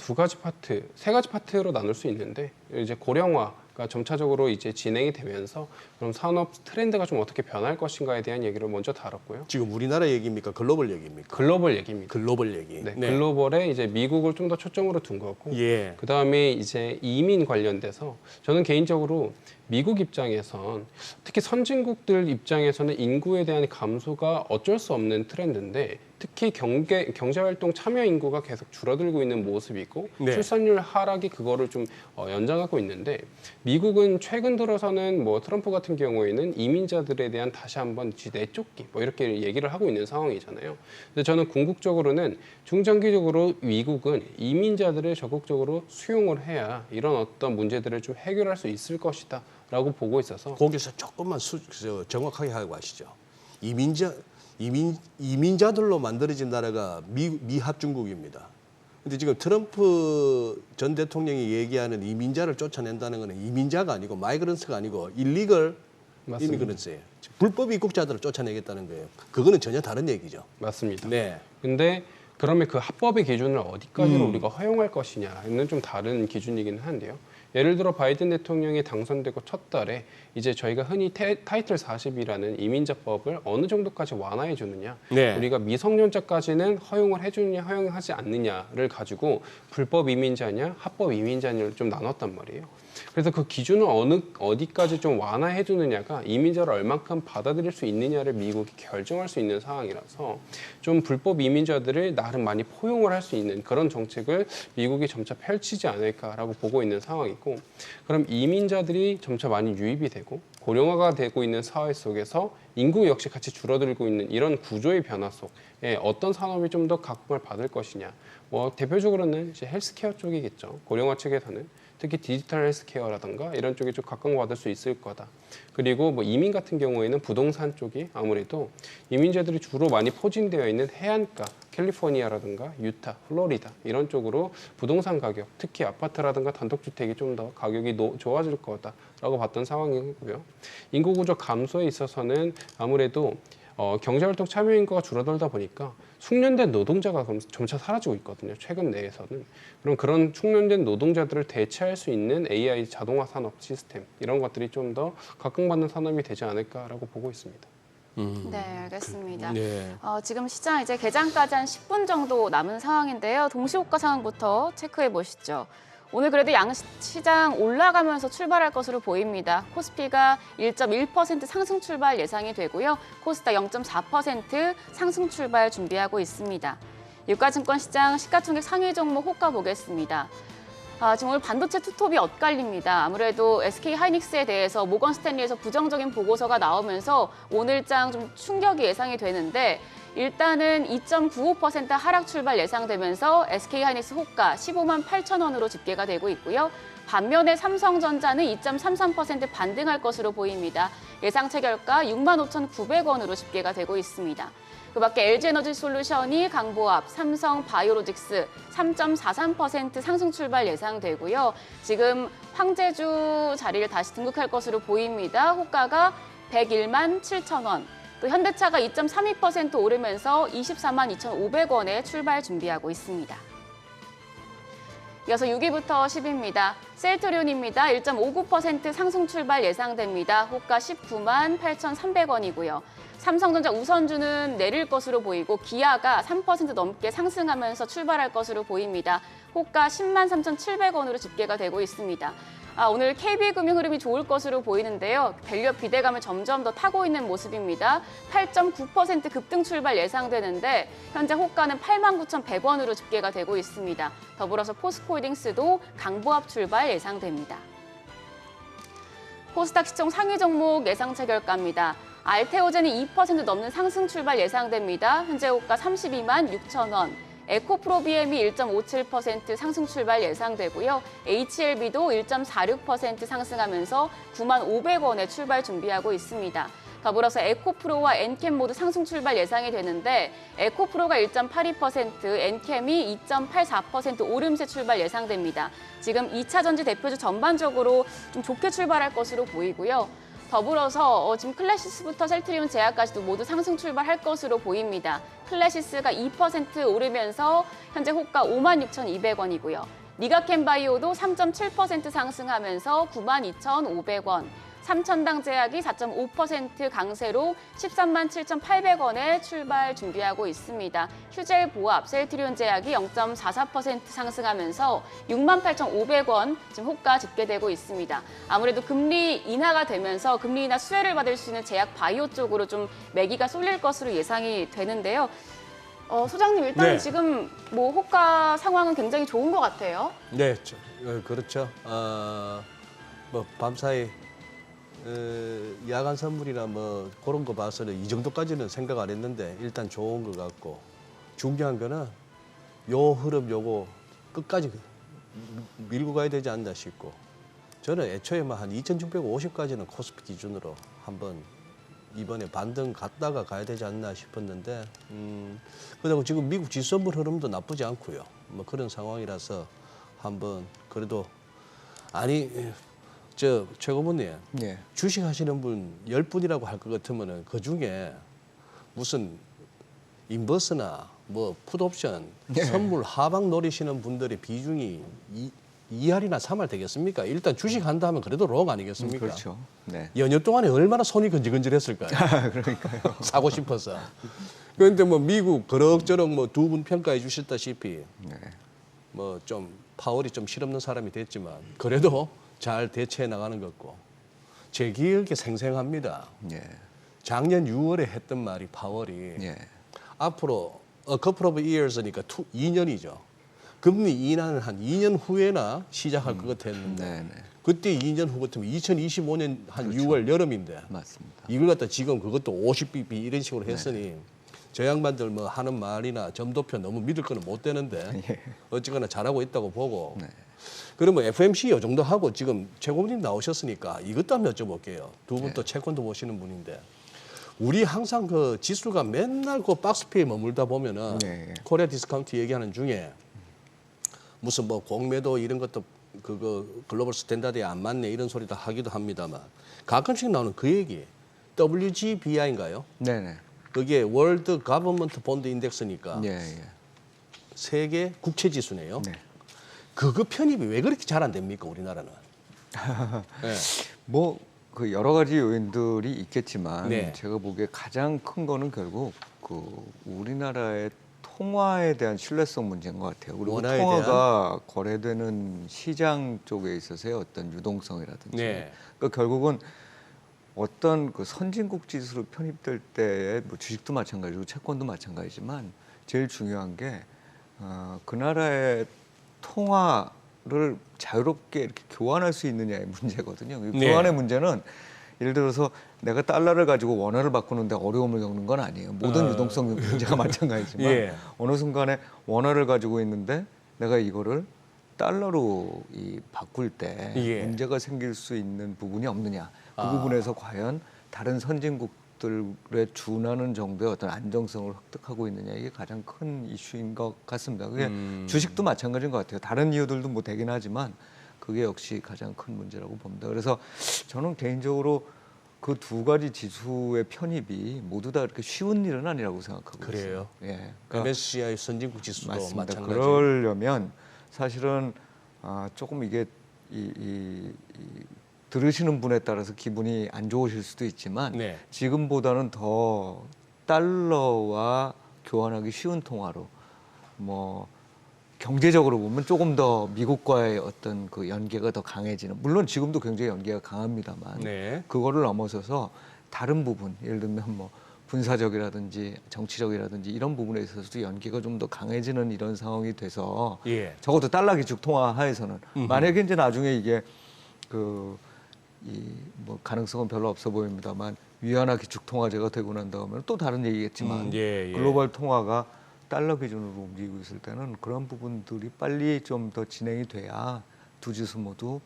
세 가지 파트로 나눌 수 있는데 이제 고령화가 점차적으로 이제 진행이 되면서 그럼 산업 트렌드가 좀 어떻게 변할 것인가에 대한 얘기를 먼저 다뤘고요. 지금 우리나라 얘기입니까? 글로벌 얘기입니까? 글로벌 얘기입니다. 글로벌 얘기. 네, 글로벌에 이제 미국을 좀 더 초점으로 둔 거고, 예. 그 다음에 이제 이민 관련돼서 저는 개인적으로 미국 입장에선 특히 선진국들 입장에서는 인구에 대한 감소가 어쩔 수 없는 트렌드인데 특히 경제활동 참여 인구가 계속 줄어들고 있는 모습이고 네. 출산율 하락이 그거를 좀 연장하고 있는데 미국은 최근 들어서는 뭐 트럼프 같은 경우에는 이민자들에 대한 다시 한번 내쫓기 뭐 이렇게 얘기를 하고 있는 상황이잖아요. 근데 저는 궁극적으로는 중장기적으로 미국은 이민자들을 적극적으로 수용을 해야 이런 어떤 문제들을 좀 해결할 수 있을 것이다. 라고 보고 있어서 거기서 조금만 정확하게 하고 가시죠. 이민자들로 만들어진 나라가 미합중국입니다. 근데 지금 트럼프 전 대통령이 얘기하는 이민자를 쫓아낸다는 것은 이민자가 아니고 마이그런스가 아니고 일리걸 맞습니다. 이미그런스예요. 불법 입국자들을 쫓아내겠다는 거예요. 그거는 전혀 다른 얘기죠. 맞습니다. 네. 근데 그러면 그 합법의 기준을 어디까지로 우리가 허용할 것이냐는 좀 다른 기준이긴 한데요. 예를 들어 바이든 대통령이 당선되고 첫 달에 이제 저희가 흔히 타이틀 40이라는 이민자법을 어느 정도까지 완화해 주느냐, 네. 우리가 미성년자까지는 허용을 해주느냐, 허용하지 않느냐를 가지고 불법 이민자냐, 합법 이민자냐를 좀 나눴단 말이에요. 그래서 그 기준을 어디까지 좀 완화해 주느냐가 이민자를 얼만큼 받아들일 수 있느냐를 미국이 결정할 수 있는 상황이라서 좀 불법 이민자들을 나름 많이 포용을 할 수 있는 그런 정책을 미국이 점차 펼치지 않을까라고 보고 있는 상황이고, 그럼 이민자들이 점차 많이 유입이 되고 고령화가 되고 있는 사회 속에서 인구 역시 같이 줄어들고 있는 이런 구조의 변화 속에 어떤 산업이 좀 더 각광을 받을 것이냐. 뭐 대표적으로는 이제 헬스케어 쪽이겠죠. 고령화 측에서는 특히 디지털 헬스케어라든가 이런 쪽이 좀 각광받을 수 있을 거다. 그리고 뭐 이민 같은 경우에는 부동산 쪽이 아무래도 이민자들이 주로 많이 포진되어 있는 해안가, 캘리포니아라든가 유타, 플로리다 이런 쪽으로 부동산 가격, 특히 아파트라든가 단독주택이 좀 더 가격이 좋아질 거다라고 봤던 상황이고요. 인구 구조 감소에 있어서는 아무래도 경제활동 참여 인구가 줄어들다 보니까 숙련된 노동자가 점차 사라지고 있거든요. 최근 내에서는. 그럼 그런 숙련된 노동자들을 대체할 수 있는 AI 자동화 산업 시스템 이런 것들이 좀 더 각광받는 산업이 되지 않을까라고 보고 있습니다. 네, 알겠습니다. 네. 지금 시장 이제 개장까지 한 10분 정도 남은 상황인데요. 동시호가 상황부터 체크해 보시죠. 오늘 그래도 양시장 올라가면서 출발할 것으로 보입니다. 코스피가 1.1% 상승 출발 예상이 되고요. 코스닥 0.4% 상승 출발 준비하고 있습니다. 유가증권 시장 시가총액 상위 종목 호가 보겠습니다. 지금 오늘 반도체 투톱이 엇갈립니다. 아무래도 SK 하이닉스에 대해서 모건 스탠리에서 부정적인 보고서가 나오면서 오늘장 좀 충격이 예상이 되는데 일단은 2.95% 하락 출발 예상되면서 SK 하이닉스 호가 15만 8천 원으로 집계가 되고 있고요. 반면에 삼성전자는 2.33% 반등할 것으로 보입니다. 예상 체결가 6만 5,900원으로 집계가 되고 있습니다. 그 밖에 LG에너지솔루션이 강보합, 삼성 바이오로직스 3.43% 상승 출발 예상되고요. 지금 황제주 자리를 다시 등극할 것으로 보입니다. 호가가 101만 7천 원. 또 현대차가 2.32% 오르면서 24만 2,500원에 출발 준비하고 있습니다. 이어서 6위부터 10위입니다. 셀트리온입니다. 1.59% 상승 출발 예상됩니다. 호가 19만 8,300원이고요. 삼성전자 우선주는 내릴 것으로 보이고 기아가 3% 넘게 상승하면서 출발할 것으로 보입니다. 호가 10만 3,700원으로 집계가 되고 있습니다. 오늘 KB금융 흐름이 좋을 것으로 보이는데요. 밸류업 기대감을 점점 더 타고 있는 모습입니다. 8.9% 급등 출발 예상되는데 현재 호가는 89,100원으로 집계가 되고 있습니다. 더불어서 포스코홀딩스도 강보합 출발 예상됩니다. 코스닥 시총 상위 종목 예상차 결과입니다. 알테오젠이 2% 넘는 상승 출발 예상됩니다. 현재 호가 32만 6천 원. 에코프로비엠이 1.57% 상승 출발 예상되고요. HLB도 1.46% 상승하면서 9만 500원에 출발 준비하고 있습니다. 더불어서 에코프로와 엔캠 모두 상승 출발 예상이 되는데 에코프로가 1.82%, 엔캠이 2.84% 오름세 출발 예상됩니다. 지금 2차 전지 대표주 전반적으로 좀 좋게 출발할 것으로 보이고요. 더불어서 지금 클래시스부터 셀트리온 제약까지도 모두 상승 출발할 것으로 보입니다. 클래시스가 2% 오르면서 현재 호가 56,200원이고요. 니가캠바이오도 3.7% 상승하면서 92,500원. 삼천당 제약이 4.5% 강세로 13만 7,800원에 출발 준비하고 있습니다. 휴젤 보합, 셀트리온 제약이 0.44% 상승하면서 6만 8,500원 지금 호가 집계되고 있습니다. 아무래도 금리 인하가 되면서 금리 인하 수혜를 받을 수 있는 제약 바이오 쪽으로 좀 매기가 쏠릴 것으로 예상이 되는데요. 소장님 일단 네. 지금 뭐 호가 상황은 굉장히 좋은 것 같아요. 네, 그렇죠. 뭐 밤사이 야간 선물이나 뭐 그런 거 봐서는 이 정도까지는 생각 안 했는데 일단 좋은 것 같고 중요한 거는 요 흐름 요거 끝까지 밀고 가야 되지 않나 싶고 저는 애초에 한 2,650까지는 코스피 기준으로 한번 이번에 반등 갔다가 가야 되지 않나 싶었는데 그리고 지금 미국 지수선물 흐름도 나쁘지 않고요. 뭐 그런 상황이라서 한번 그래도 최고분님 예. 주식 하시는 분 10분이라고 할 것 같으면은 그 중에 무슨 인버스나 뭐 풋옵션 선물 하방 노리시는 분들의 비중이 2할이나 3할 되겠습니까? 일단 주식 한다 하면 그래도 롱 아니겠습니까? 그렇죠. 네. 연휴 동안에 얼마나 손이 건질건질했을까요? 그러니까요. 사고 싶어서. 그런데 뭐 미국 그럭저럭 뭐 두 분 평가해 주셨다시피 네. 뭐 좀 파월이 좀 실없는 사람이 됐지만 그래도 잘 대처해 나가는 것 같고 제 기억에 생생합니다. 예. 작년 6월에 했던 말이 파월이 예. 앞으로 a couple of years니까 2년이죠. 금리 인하는 한 2년 후에나 시작할 것 같았는데 네네. 그때 2년 후 같으면 2025년 한 6월 여름인데 맞습니다. 이걸 갖다 지금 그것도 50bp 이런 식으로 했으니 저 양반들 뭐 하는 말이나 점도표 너무 믿을 거는 못 되는데 예. 어쨌거나 잘하고 있다고 보고 네. 그러면 FMC 이 정도 하고 지금 최고님 나오셨으니까 이것도 한번 여쭤볼게요. 두 분 또 채권도 보시는 분인데 우리 항상 그 지수가 맨날 그 박스피에 머물다 보면은 네. 코리아 디스카운트 얘기하는 중에 무슨 뭐 공매도 이런 것도 그거 글로벌 스탠다드에 안 맞네 이런 소리 다 하기도 합니다만 가끔씩 나오는 그 얘기 WGBI인가요? 네네. 그게 월드 가버먼트 본드 인덱스니까 예, 예. 세계 국채 지수네요. 네. 그거 편입이 왜 그렇게 잘 안 됩니까 우리나라는? 네. 뭐 그 여러 가지 요인들이 있겠지만 네. 제가 보기에 가장 큰 거는 결국 그 우리나라의 통화에 대한 신뢰성 문제인 것 같아요. 그리고 원화에 통화가 거래되는 시장 쪽에 있어서의 어떤 유동성이라든지. 네. 그러니까 결국은 어떤 그 선진국 지수로 편입될 때의 뭐 주식도 마찬가지고 채권도 마찬가지지만 제일 중요한 게 그 나라의 통화를 자유롭게 이렇게 교환할 수 있느냐의 문제거든요. 이 네. 교환의 문제는 예를 들어서 내가 달러를 가지고 원화를 바꾸는데 어려움을 겪는 건 아니에요. 모든 유동성 문제가 마찬가지지만 예. 어느 순간에 원화를 가지고 있는데 내가 이거를 달러로 바꿀 때 예. 문제가 생길 수 있는 부분이 없느냐. 그 부분에서 과연 다른 선진국들에 준하는 정도의 어떤 안정성을 획득하고 있느냐 이게 가장 큰 이슈인 것 같습니다. 그게 주식도 마찬가지인 것 같아요. 다른 이유들도 뭐 되긴 하지만 그게 역시 가장 큰 문제라고 봅니다. 그래서 저는 개인적으로 그 두 가지 지수의 편입이 모두 다 그렇게 쉬운 일은 아니라고 생각하고 그래요? 있어요. 예, MSCI 선진국 지수도 맞습니다. 마찬가지. 그러려면 사실은 조금 이게 들으시는 분에 따라서 기분이 안 좋으실 수도 있지만 네. 지금보다는 더 달러와 교환하기 쉬운 통화로 뭐 경제적으로 보면 조금 더 미국과의 어떤 그 연계가 더 강해지는, 물론 지금도 굉장히 연계가 강합니다만 네. 그거를 넘어서서 다른 부분, 예를 들면 뭐 군사적이라든지 정치적이라든지 이런 부분에 있어서도 연계가 좀 더 강해지는 이런 상황이 돼서 예. 적어도 달러 기축 통화 하에서는 만약에 이제 나중에 이게 뭐 가능성은 별로 없어 보입니다만 위안화 기축 통화제가 되고 난 다음에 또 다른 얘기겠지만 예. 글로벌 통화가 달러 기준으로 움직이고 있을 때는 그런 부분들이 빨리 좀 더 진행이 돼야 두 지수 모두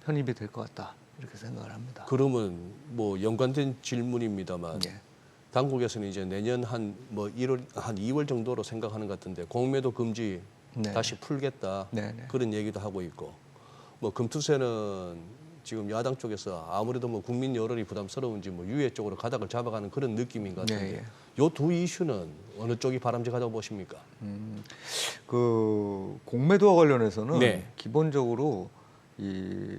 편입이 될 것 같다, 이렇게 생각을 합니다. 그러면 뭐 연관된 질문입니다만 예. 당국에서는 이제 내년 한 2월 정도로 생각하는 것 같은데 공매도 금지 네. 다시 풀겠다 네네. 그런 얘기도 하고 있고, 뭐 금투세는 지금 야당 쪽에서 아무래도 뭐 국민 여론이 부담스러운지 뭐 유예 쪽으로 가닥을 잡아가는 그런 느낌인 것 같은데 예. 요 두 이슈는 어느 쪽이 바람직하다고 보십니까? 그 공매도와 관련해서는 네. 기본적으로 이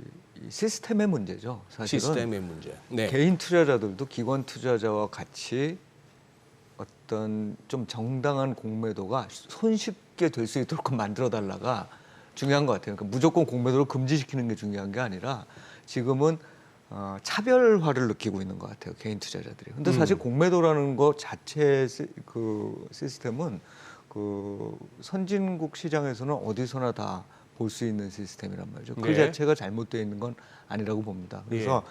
시스템의 문제죠. 사실은 시스템의 문제. 네. 개인 투자자들도 기관 투자자와 같이 어떤 좀 정당한 공매도가 손쉽게 될 수 있도록 만들어 달라가 중요한 것 같아요. 그러니까 무조건 공매도를 금지시키는 게 중요한 게 아니라 지금은 차별화를 느끼고 있는 것 같아요, 개인 투자자들이. 근데 사실 공매도라는 것 자체 그 시스템은 그 선진국 시장에서는 어디서나 다 볼 수 있는 시스템이란 말이죠. 그 네. 자체가 잘못되어 있는 건 아니라고 봅니다. 그래서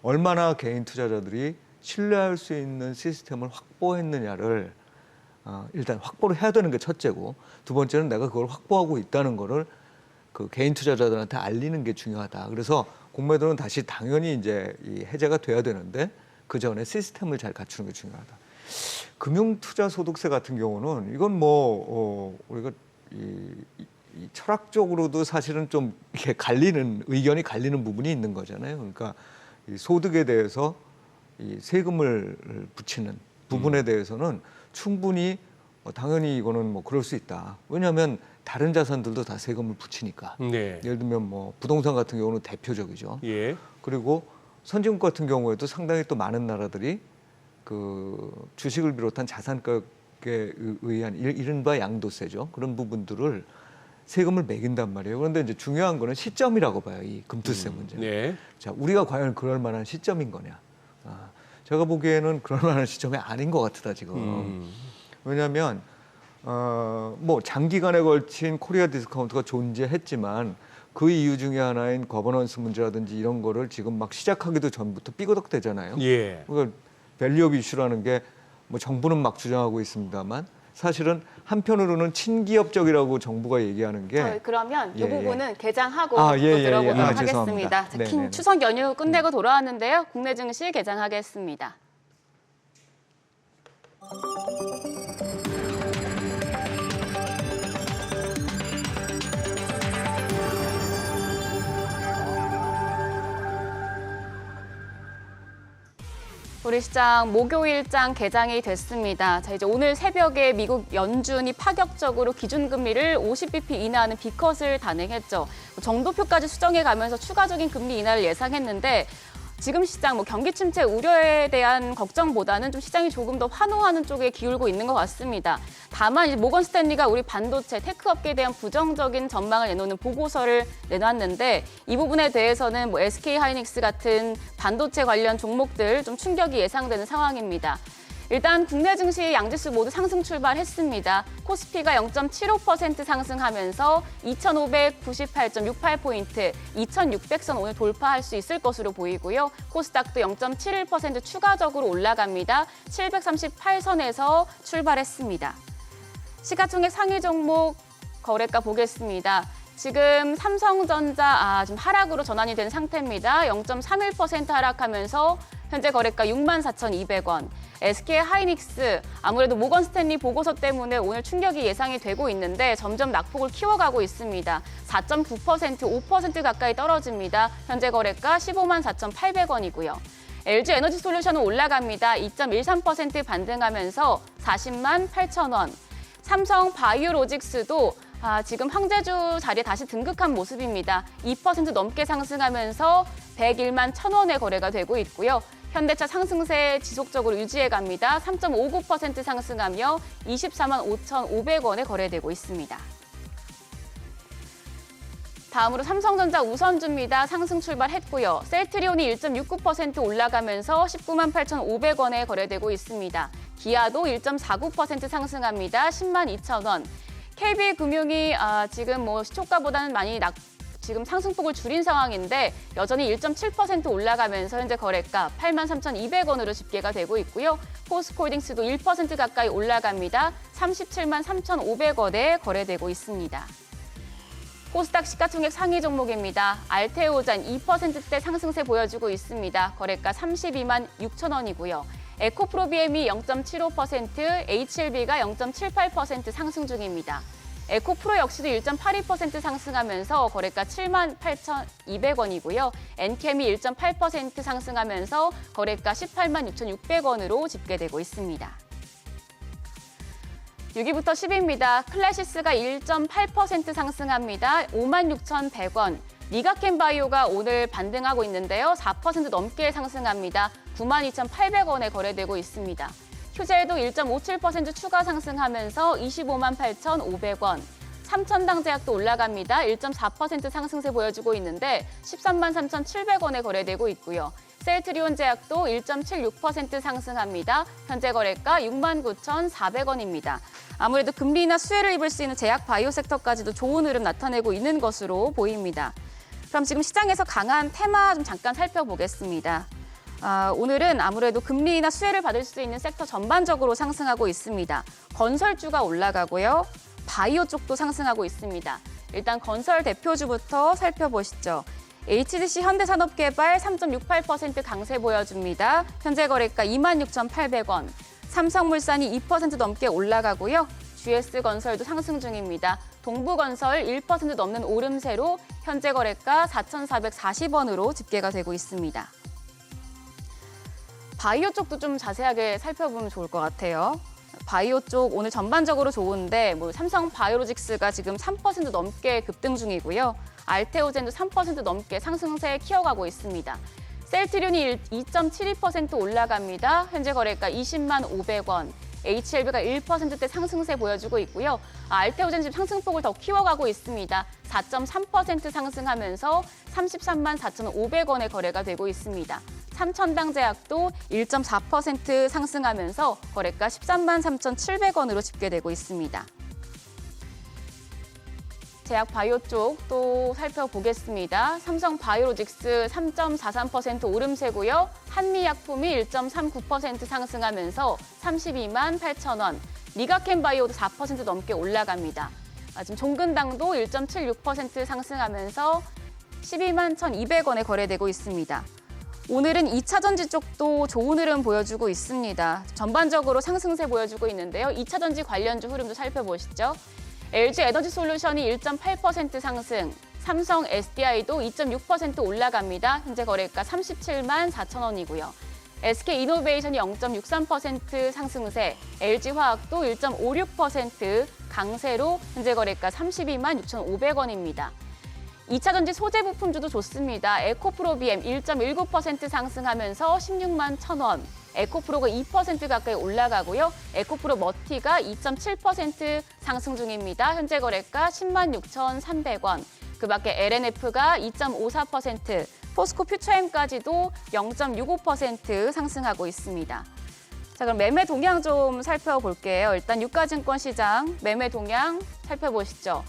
얼마나 개인 투자자들이 신뢰할 수 있는 시스템을 확보했느냐를 일단 확보를 해야 되는 게 첫째고, 두 번째는 내가 그걸 확보하고 있다는 거를 그 개인 투자자들한테 알리는 게 중요하다. 그래서 공매도는 다시 당연히 이제 이 해제가 돼야 되는데 그 전에 시스템을 잘 갖추는 게 중요하다. 금융투자소득세 같은 경우는 이건 뭐 우리가 이 철학적으로도 사실은 좀 이렇게 의견이 갈리는 부분이 있는 거잖아요. 그러니까 이 소득에 대해서 이 세금을 붙이는 부분에 대해서는 충분히 당연히 이거는 뭐 그럴 수 있다. 왜냐하면 다른 자산들도 다 세금을 붙이니까. 네. 예를 들면 뭐 부동산 같은 경우는 대표적이죠. 예. 그리고 선진국 같은 경우에도 상당히 또 많은 나라들이 그 주식을 비롯한 자산 가격에 의한 이른바 양도세죠. 그런 부분들을 세금을 매긴단 말이에요. 그런데 이제 중요한 거는 시점이라고 봐요. 이 금투세 문제는. 네. 자, 우리가 과연 그럴 만한 시점인 거냐? 제가 보기에는 그럴 만한 시점이 아닌 것 같다 지금. 왜냐하면 뭐 장기간에 걸친 코리아 디스카운트가 존재했지만 그 이유 중에 하나인 거버넌스 문제라든지 이런 거를 지금 막 시작하기도 전부터 삐거덕대잖아요. 예. 그러니까 밸류업 이슈라는 게 뭐 정부는 막 주장하고 있습니다만 사실은 한편으로는 친기업적이라고 정부가 얘기하는 게 그러면 이 예, 부분은 개장하고 아, 또 예, 예, 예. 들어보도록 아, 하겠습니다. 죄송합니다. 자, 네네네. 추석 연휴 끝내고 돌아왔는데요. 국내 증시 개장하겠습니다. 우리 시장 목요일장 개장이 됐습니다. 자, 이제 오늘 새벽에 미국 연준이 파격적으로 기준금리를 50bp 인하하는 B컷을 단행했죠. 정도표까지 수정해 가면서 추가적인 금리 인하를 예상했는데 지금 시장 경기 침체 우려에 대한 걱정보다는 좀 시장이 조금 더 환호하는 쪽에 기울고 있는 것 같습니다. 다만 이제 모건 스탠리가 우리 반도체 테크 업계에 대한 부정적인 전망을 내놓는 보고서를 내놨는데 이 부분에 대해서는 뭐 SK 하이닉스 같은 반도체 관련 종목들 좀 충격이 예상되는 상황입니다. 일단 국내 증시 양지수 모두 상승 출발했습니다. 코스피가 0.75% 상승하면서 2,598.68포인트, 2,600선 오늘 돌파할 수 있을 것으로 보이고요. 코스닥도 0.71% 추가적으로 올라갑니다. 738선에서 출발했습니다. 시가총액 상위 종목 거래가 보겠습니다. 지금 삼성전자 좀 하락으로 전환이 된 상태입니다. 0.31% 하락하면서 현재 거래가 64,200원. SK 하이닉스 아무래도 모건 스탠리 보고서 때문에 오늘 충격이 예상이 되고 있는데 점점 낙폭을 키워가고 있습니다. 4.9%, 5% 가까이 떨어집니다. 현재 거래가 154,800원이고요. LG 에너지 솔루션은 올라갑니다. 2.13% 반등하면서 408,000원. 삼성 바이오로직스도 지금 황제주 자리에 다시 등극한 모습입니다. 2% 넘게 상승하면서 101만 1,000원에 거래가 되고 있고요. 현대차 상승세 지속적으로 유지해갑니다. 3.59% 상승하며 24만 5,500원에 거래되고 있습니다. 다음으로 삼성전자 우선주입니다. 상승 출발했고요. 셀트리온이 1.69% 올라가면서 19만 8,500원에 거래되고 있습니다. 기아도 1.49% 상승합니다. 10만 2,000원. KB금융이 지금 시초가보다는 많이 지금 상승폭을 줄인 상황인데 여전히 1.7% 올라가면서 현재 거래가 8만 3,200원으로 집계가 되고 있고요. 포스코홀딩스도 1% 가까이 올라갑니다. 37만 3,500원에 거래되고 있습니다. 코스닥 시가총액 상위 종목입니다. 알테오잔 2%대 상승세 보여주고 있습니다. 거래가 32만 6천 원이고요. 에코프로비엠이 0.75%, HLB가 0.78% 상승 중입니다. 에코프로 역시도 1.82% 상승하면서 거래가 7만 8,200원이고요. 엔캠이 1.8% 상승하면서 거래가 18만 6,600원으로 집계되고 있습니다. 6위부터 10위입니다. 클래시스가 1.8% 상승합니다. 56,100원. 리가켄바이오가 오늘 반등하고 있는데요. 4% 넘게 상승합니다. 92,800원에 거래되고 있습니다. 휴젤도 1.57% 추가 상승하면서 25만 8,500원. 삼천당제약도 올라갑니다. 1.4% 상승세 보여주고 있는데 13만 3,700원에 거래되고 있고요. 셀트리온 제약도 1.76% 상승합니다. 현재 거래가 69,400원입니다. 아무래도 금리나 수혜를 입을 수 있는 제약 바이오 섹터까지도 좋은 흐름 나타내고 있는 것으로 보입니다. 그럼 지금 시장에서 강한 테마 좀 잠깐 살펴보겠습니다. 오늘은 아무래도 금리나 수혜를 받을 수 있는 섹터 전반적으로 상승하고 있습니다. 건설주가 올라가고요. 바이오 쪽도 상승하고 있습니다. 일단 건설 대표주부터 살펴보시죠. HDC 현대산업개발 3.68% 강세 보여줍니다. 현재 거래가 26,800원. 삼성물산이 2% 넘게 올라가고요. GS건설도 상승 중입니다. 동부건설 1% 넘는 오름세로 현재 거래가 4,440원으로 집계가 되고 있습니다. 바이오 쪽도 좀 자세하게 살펴보면 좋을 것 같아요. 바이오 쪽 오늘 전반적으로 좋은데 삼성 바이오로직스가 지금 3% 넘게 급등 중이고요. 알테오젠도 3% 넘게 상승세에 키워가고 있습니다. 셀트리온이 2.72% 올라갑니다. 현재 거래가 20만 500원. HLB가 1%대 상승세 보여주고 있고요. 알테오젠 지금 상승폭을 더 키워가고 있습니다. 4.3% 상승하면서 33만 4,500원에 거래가 되고 있습니다. 삼천당제약도 1.4% 상승하면서 거래가 13만 3,700원으로 집계되고 있습니다. 제약 바이오 쪽 또 살펴보겠습니다. 삼성 바이오로직스 3.43% 오름세고요. 한미약품이 1.39% 상승하면서 32만 8,000원. 리가켄 바이오도 4% 넘게 올라갑니다. 지금 종근당도 1.76% 상승하면서 12만 1,200원에 거래되고 있습니다. 오늘은 2차전지 쪽도 좋은 흐름 보여주고 있습니다. 전반적으로 상승세 보여주고 있는데요. 2차전지 관련주 흐름도 살펴보시죠. LG 에너지솔루션이 1.8% 상승, 삼성 SDI도 2.6% 올라갑니다. 현재 거래가 37만 4천 원이고요. SK이노베이션이 0.63% 상승세, LG화학도 1.56% 강세로 현재 거래가 32만 6,500원입니다. 2차전지 소재 부품주도 좋습니다. 에코프로비엠 1.19% 상승하면서 16만 1,000원. 에코프로가 2% 가까이 올라가고요. 에코프로 머티가 2.7% 상승 중입니다. 현재 거래가 10만 6,300원. 그 밖에 LNF가 2.54%, 포스코 퓨처엠까지도 0.65% 상승하고 있습니다. 자, 그럼 매매 동향 좀 살펴볼게요. 일단 유가증권 시장 매매 동향 살펴보시죠.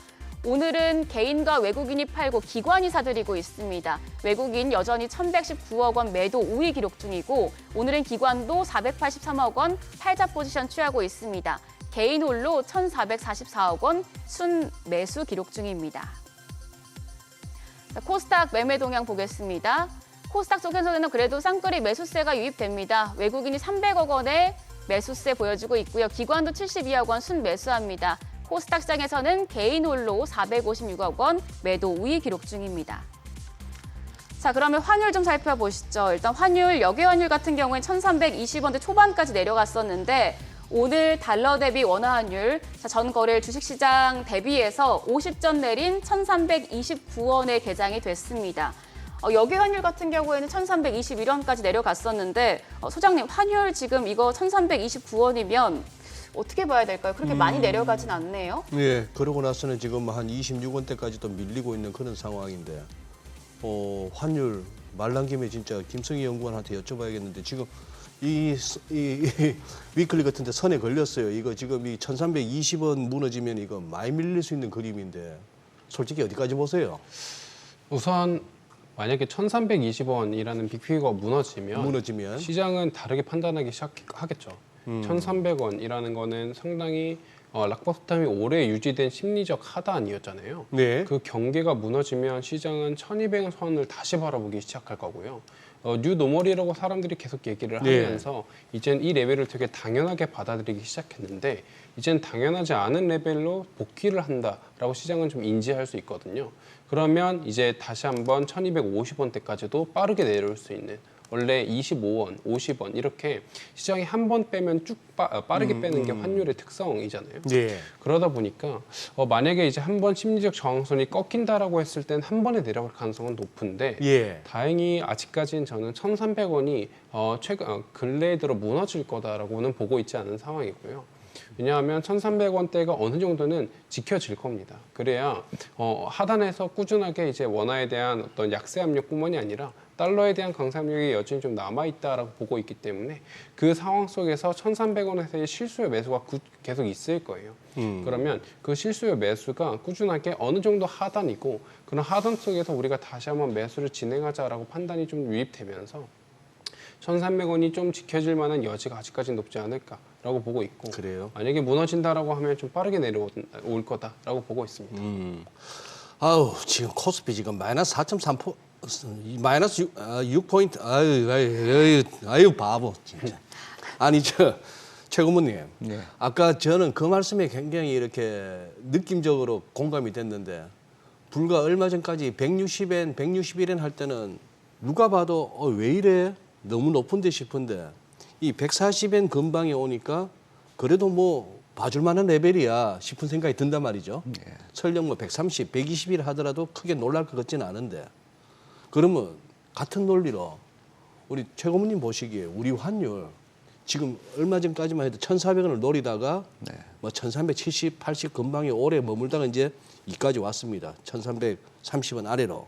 오늘은 개인과 외국인이 팔고 기관이 사들이고 있습니다. 외국인 여전히 1,119억 원 매도 우위 기록 중이고 오늘은 기관도 483억 원 팔자 포지션 취하고 있습니다. 개인 홀로 1,444억 원 순매수 기록 중입니다. 자, 코스닥 매매 동향 보겠습니다. 코스닥 쪽에서는 그래도 쌍끌이 매수세가 유입됩니다. 외국인이 300억 원의 매수세 보여주고 있고요. 기관도 72억 원 순매수합니다. 코스닥 시장에서는 개인 홀로 456억 원 매도 우위 기록 중입니다. 자, 그러면 환율 좀 살펴보시죠. 일단 환율, 역외환율 같은 경우에 1,320원대 초반까지 내려갔었는데 오늘 달러 대비 원화 환율 전 거래일 주식시장 대비해서 50전 내린 1,329원에 개장이 됐습니다. 여기 환율 같은 경우에는 1,321원까지 내려갔었는데 소장님 환율 지금 이거 1,329원이면 어떻게 봐야 될까요? 그렇게 많이 내려가진 않네요. 예, 그러고 나서는 지금 한 26원대까지 또 밀리고 있는 그런 상황인데 환율 말난 김에 진짜 김성희 연구원한테 여쭤봐야겠는데 지금 이 위클리 같은데 선에 걸렸어요. 이거 지금 이 1,320원 무너지면 이거 많이 밀릴 수 있는 그림인데 솔직히 어디까지 보세요? 우선 만약에 1,320원이라는 빅피거가 무너지면 시장은 다르게 판단하기 시작하겠죠. 1,300원이라는 거는 상당히 락버스텀이 오래 유지된 심리적 하단이었잖아요. 네. 그 경계가 무너지면 시장은 1,200선을 다시 바라보기 시작할 거고요. 뉴 노멀이라고 사람들이 계속 얘기를 하면서 이젠 이 레벨을 되게 당연하게 받아들이기 시작했는데 이젠 당연하지 않은 레벨로 복귀를 한다라고 시장은 좀 인지할 수 있거든요. 그러면 이제 다시 한번 1,250원대까지도 빠르게 내려올 수 있는 원래 25원, 50원 이렇게 시장이 한 번 빼면 쭉 빠르게 빼는 게 환율의 특성이잖아요. 네. 그러다 보니까 만약에 이제 한 번 심리적 저항선이 꺾인다라고 했을 땐 한 번에 내려갈 가능성은 높은데 예. 다행히 아직까지는 저는 1,300원이 최근 근래에 들어 무너질 거다라고는 보고 있지 않은 상황이고요. 왜냐하면 1,300원대가 어느 정도는 지켜질 겁니다. 그래야 하단에서 꾸준하게 이제 원화에 대한 어떤 약세 압력뿐만이 아니라 달러에 대한 강세 압력이 여전히 좀 남아있다라고 보고 있기 때문에 그 상황 속에서 1,300원에서의 실수요 매수가 계속 있을 거예요. 그러면 그 실수요 매수가 꾸준하게 어느 정도 하단이고 그런 하단 속에서 우리가 다시 한번 매수를 진행하자라고 판단이 좀 유입되면서 1,300원이 좀 지켜질 만한 여지가 아직까지는 높지 않을까라고 보고 있고 그래요? 만약에 무너진다라고 하면 좀 빠르게 내려올 거다라고 보고 있습니다. 아우 지금 코스피 지금 마이너스 4.3포 마이너스 6포인트 아유 바보 진짜. 아니 최 고모님 네. 아까 저는 그 말씀에 굉장히 이렇게 느낌적으로 공감이 됐는데 불과 얼마 전까지 160엔 161엔 할 때는 누가 봐도 왜 이래 너무 높은데 싶은데 이 140엔 근방에 오니까 그래도 뭐 봐줄 만한 레벨이야 싶은 생각이 든단 말이죠. 설령 뭐 130, 120일 하더라도 크게 놀랄 것 같지는 않은데 그러면 같은 논리로 우리 최 고모님 보시기에 우리 환율 지금 얼마 전까지만 해도 1,400원을 노리다가 뭐 1,370, 80 근방에 오래 머물다가 이제 이까지 왔습니다. 1,330원 아래로.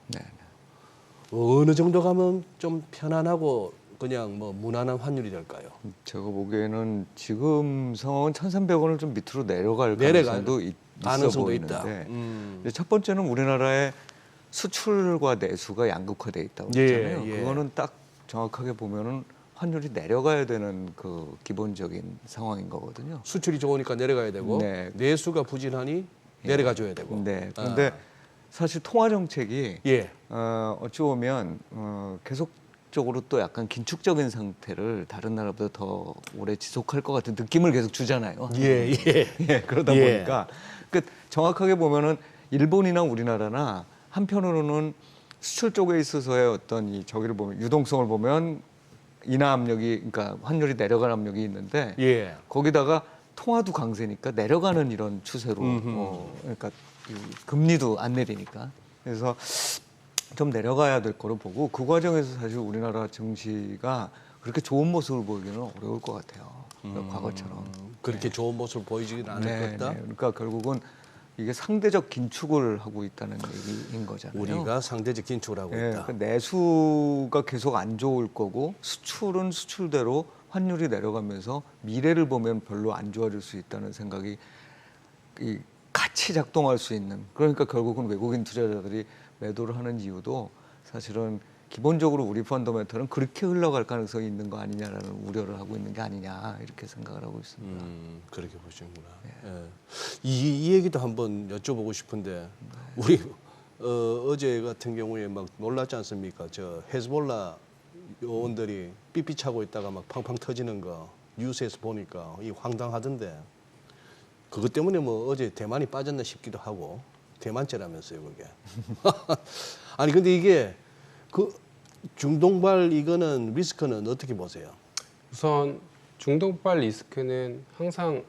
어느 정도 가면 좀 편안하고 그냥 뭐 무난한 환율이 될까요? 제가 보기에는 지금 상황은 1,300원을 좀 밑으로 내려갈 가능성도 있어 보이는데 근데 첫 번째는 우리나라의 수출과 내수가 양극화돼 있다고 했잖아요. 그거는 딱 정확하게 보면은 환율이 내려가야 되는 그 기본적인 상황인 거거든요. 수출이 좋으니까 내려가야 되고 내수가 부진하니 내려가줘야 되고. 네. 그런데 사실 통화 정책이 예. 어찌 보면 계속적으로 또 약간 긴축적인 상태를 다른 나라보다 더 오래 지속할 것 같은 느낌을 계속 주잖아요. 예. 그러다 보니까 정확하게 보면은 일본이나 우리나라나 한편으로는 수출 쪽에 있어서의 어떤 이 저기를 보면 유동성을 보면 인하 압력이 그러니까 환율이 내려가는 압력이 있는데 거기다가 통화도 강세니까 내려가는 이런 추세로 그러니까 이 금리도 안 내리니까 그래서 좀 내려가야 될 거로 보고 그 과정에서 사실 우리나라 증시가 그렇게 좋은 모습을 보이기는 어려울 것 같아요. 그러니까 과거처럼 그렇게 좋은 모습을 보이지는 않을 거다. 그러니까 결국은 이게 상대적 긴축을 하고 있다는 얘기인 거잖아요. 우리가 상대적 긴축을 하고 있다. 그러니까 내수가 계속 안 좋을 거고 수출은 수출대로 환율이 내려가면서 미래를 보면 별로 안 좋아질 수 있다는 생각이 같이 작동할 수 있는 그러니까 결국은 외국인 투자자들이 매도를 하는 이유도 사실은 기본적으로 우리 펀더멘털은 그렇게 흘러갈 가능성이 있는 거 아니냐라는 우려를 하고 있는 게 아니냐 이렇게 생각을 하고 있습니다. 그렇게 보시는구나. 이 얘기도 한번 여쭤보고 싶은데 우리 어제 같은 경우에 막 놀랐지 않습니까? 저 헤즈볼라 요원들이 삐삐 차고 있다가 막 팡팡 터지는 거 뉴스에서 보니까 이 황당하던데 그것 때문에 뭐 어제 대만이 빠졌나 싶기도 하고 대만죄라면서요 그게. 아니 근데 이게 그 중동발 이거는 리스크는 어떻게 보세요? 우선 중독발 리스크는 항상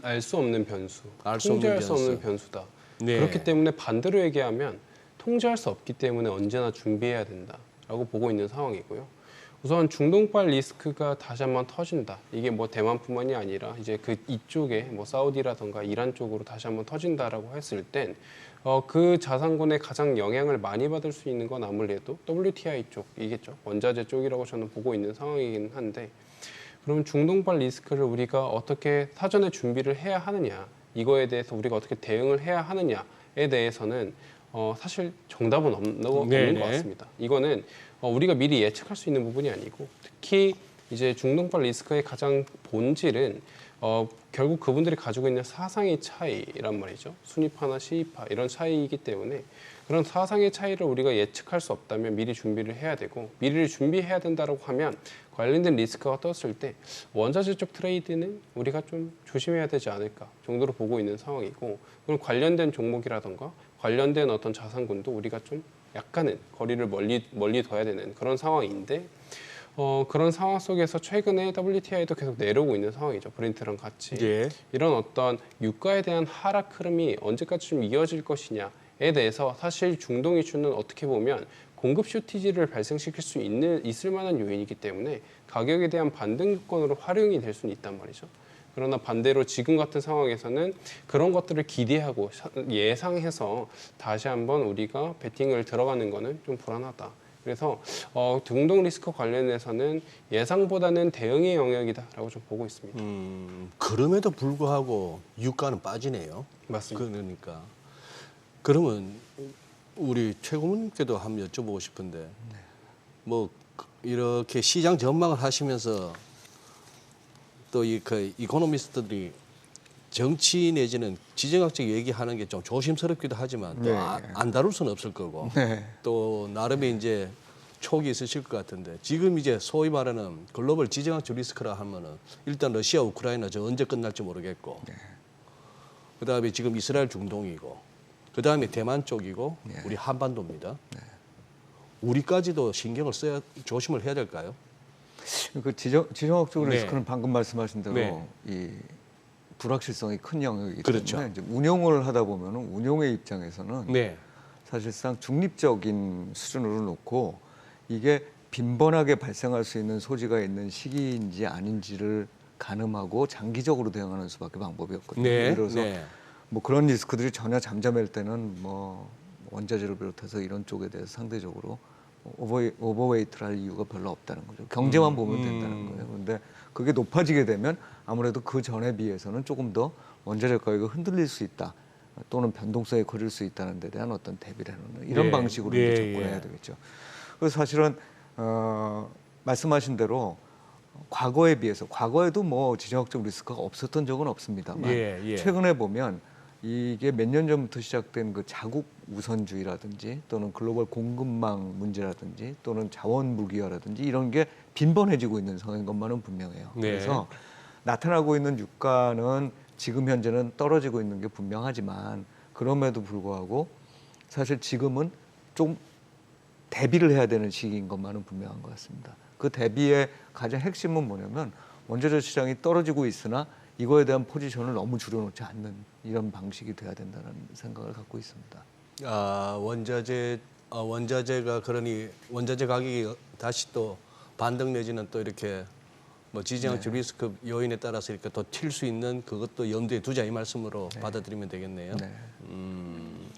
알 수 없는 변수, 알수 없는 통제할 수 없는 변수. 변수다. 네. 그렇기 때문에 반대로 얘기하면 통제할 수 없기 때문에 언제나 준비해야 된다라고 보고 있는 상황이고요. 우선 중동발 리스크가 다시 한번 터진다. 이게 뭐 대만뿐만이 아니라 이제 그 이쪽에 뭐 사우디라든가 이란 쪽으로 다시 한번 터진다라고 했을 땐 그 자산군에 가장 영향을 많이 받을 수 있는 건 아무래도 WTI 쪽이겠죠. 원자재 쪽이라고 저는 보고 있는 상황이긴 한데, 그럼 중동발 리스크를 우리가 어떻게 사전에 준비를 해야 하느냐, 이거에 대해서 우리가 어떻게 대응을 해야 하느냐에 대해서는 사실 정답은 없는 것 네네. 같습니다. 이거는 우리가 미리 예측할 수 있는 부분이 아니고, 특히 이제 중동발 리스크의 가장 본질은 결국 그분들이 가지고 있는 사상의 차이란 말이죠. 순위파나 시위파 이런 차이이기 때문에 그런 사상의 차이를 우리가 예측할 수 없다면 미리 준비를 해야 되고, 미리 준비해야 된다고 하면 관련된 리스크가 떴을 때 원자재 쪽 트레이드는 우리가 좀 조심해야 되지 않을까 정도로 보고 있는 상황이고, 그럼 관련된 종목이라던가 관련된 어떤 자산군도 우리가 좀 약간은 거리를 멀리 둬야 되는 그런 상황인데, 그런 상황 속에서 최근에 WTI도 계속 내려오고 있는 상황이죠. 브렌트랑 같이. 예. 이런 어떤 유가에 대한 하락 흐름이 언제까지 좀 이어질 것이냐에 대해서 사실 중동 이슈는 어떻게 보면 공급 쇼티지를 발생시킬 수 있을 만한 요인이기 때문에 가격에 대한 반등권으로 활용이 될 수는 있단 말이죠. 그러나 반대로 지금 같은 상황에서는 그런 것들을 기대하고 예상해서 다시 한번 우리가 베팅을 들어가는 거는 좀 불안하다. 그래서 중동 리스크 관련해서는 예상보다는 대응의 영역이다라고 좀 보고 있습니다. 그럼에도 불구하고 유가는 빠지네요. 맞습니다. 그러니까 그러면 우리 최고문님께도 한번 여쭤보고 싶은데, 뭐 이렇게 시장 전망을 하시면서 또 이 그 이코노미스트들이 정치 내지는 지정학적 얘기하는 게 좀 조심스럽기도 하지만 또 네. 안 다룰 수는 없을 거고, 네. 또 나름의 이제 촉이 있으실 것 같은데, 지금 이제 소위 말하는 글로벌 지정학적 리스크라 하면은 일단 러시아 우크라이나 저 언제 끝날지 모르겠고, 그다음에 지금 이스라엘 중동이고, 그다음에 대만 쪽이고, 우리 한반도입니다. 우리까지도 신경을 써야 조심을 해야 될까요? 그 지정학적 네. 리스크는 방금 말씀하신 대로 네. 이 불확실성이 큰 영역이기 그렇죠. 때문에 이제 운용을 하다 보면 운용의 입장에서는 네. 사실상 중립적인 수준으로 놓고 이게 빈번하게 발생할 수 있는 소지가 있는 시기인지 아닌지를 가늠하고 장기적으로 대응하는 수밖에 방법이 없거든요. 네. 예를 들어서 네. 뭐 그런 리스크들이 전혀 잠잠할 때는 뭐 원자재를 비롯해서 이런 쪽에 대해서 상대적으로 오버웨이트를 할 이유가 별로 없다는 거죠. 경제만 보면 된다는 거예요. 그런데 그게 높아지게 되면 아무래도 그 전에 비해서는 조금 더 원자재 가격이 흔들릴 수 있다, 또는 변동성이 커질 수 있다는 데 대한 어떤 대비를 해놓는 이런 예. 방식으로 예, 이제 접근해야 예. 되겠죠. 그래서 사실은 말씀하신 대로 과거에 비해서, 과거에도 뭐 지정학적 리스크가 없었던 적은 없습니다만 예, 예. 최근에 보면 이게 몇 년 전부터 시작된 그 자국 우선주의라든지 또는 글로벌 공급망 문제라든지 또는 자원 무기화라든지 이런 게 빈번해지고 있는 상황인 것만은 분명해요. 네. 그래서 나타나고 있는 유가는 지금 현재는 떨어지고 있는 게 분명하지만, 그럼에도 불구하고 사실 지금은 좀 대비를 해야 되는 시기인 것만은 분명한 것 같습니다. 그 대비의 가장 핵심은 뭐냐면 원자재 시장이 떨어지고 있으나 이거에 대한 포지션을 너무 줄여놓지 않는 이런 방식이 돼야 된다는 생각을 갖고 있습니다. 원자재가 그러니 원자재 가격이 다시 또 반등 내지는 또 이렇게 뭐 지정학적 리스크 요인에 따라서 이렇게 더 튈 수 있는 그것도 염두에 두자 이 말씀으로 받아들이면 되겠네요. 네.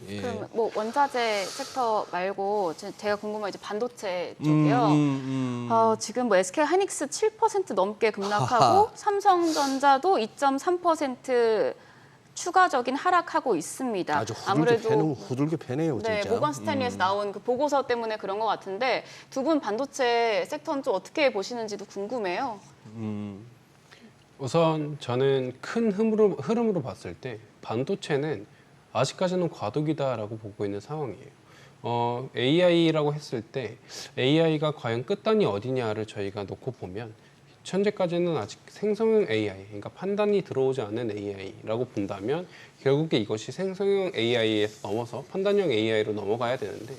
예. 그럼 뭐 원자재 섹터 말고 제가 궁금한 이제 반도체 쪽이요. 지금 뭐 SK 하이닉스 7% 넘게 급락하고 삼성전자도 2.3% 추가적인 하락하고 있습니다. 아주 후들겨 패네요, 네, 진짜. 모건 스탠리에서 나온 그 보고서 때문에 그런 것 같은데, 두 분 반도체 섹터는 좀 어떻게 보시는지도 궁금해요. 우선 저는 큰 흐름으로 봤을 때 반도체는 아직까지는 과도기다라고 보고 있는 상황이에요. AI라고 했을 때 AI가 과연 끝단이 어디냐를 저희가 놓고 보면 현재까지는 아직 생성형 AI, 그러니까 판단이 들어오지 않는 AI라고 본다면 결국에 이것이 생성형 AI에 넘어서 판단형 AI로 넘어가야 되는데,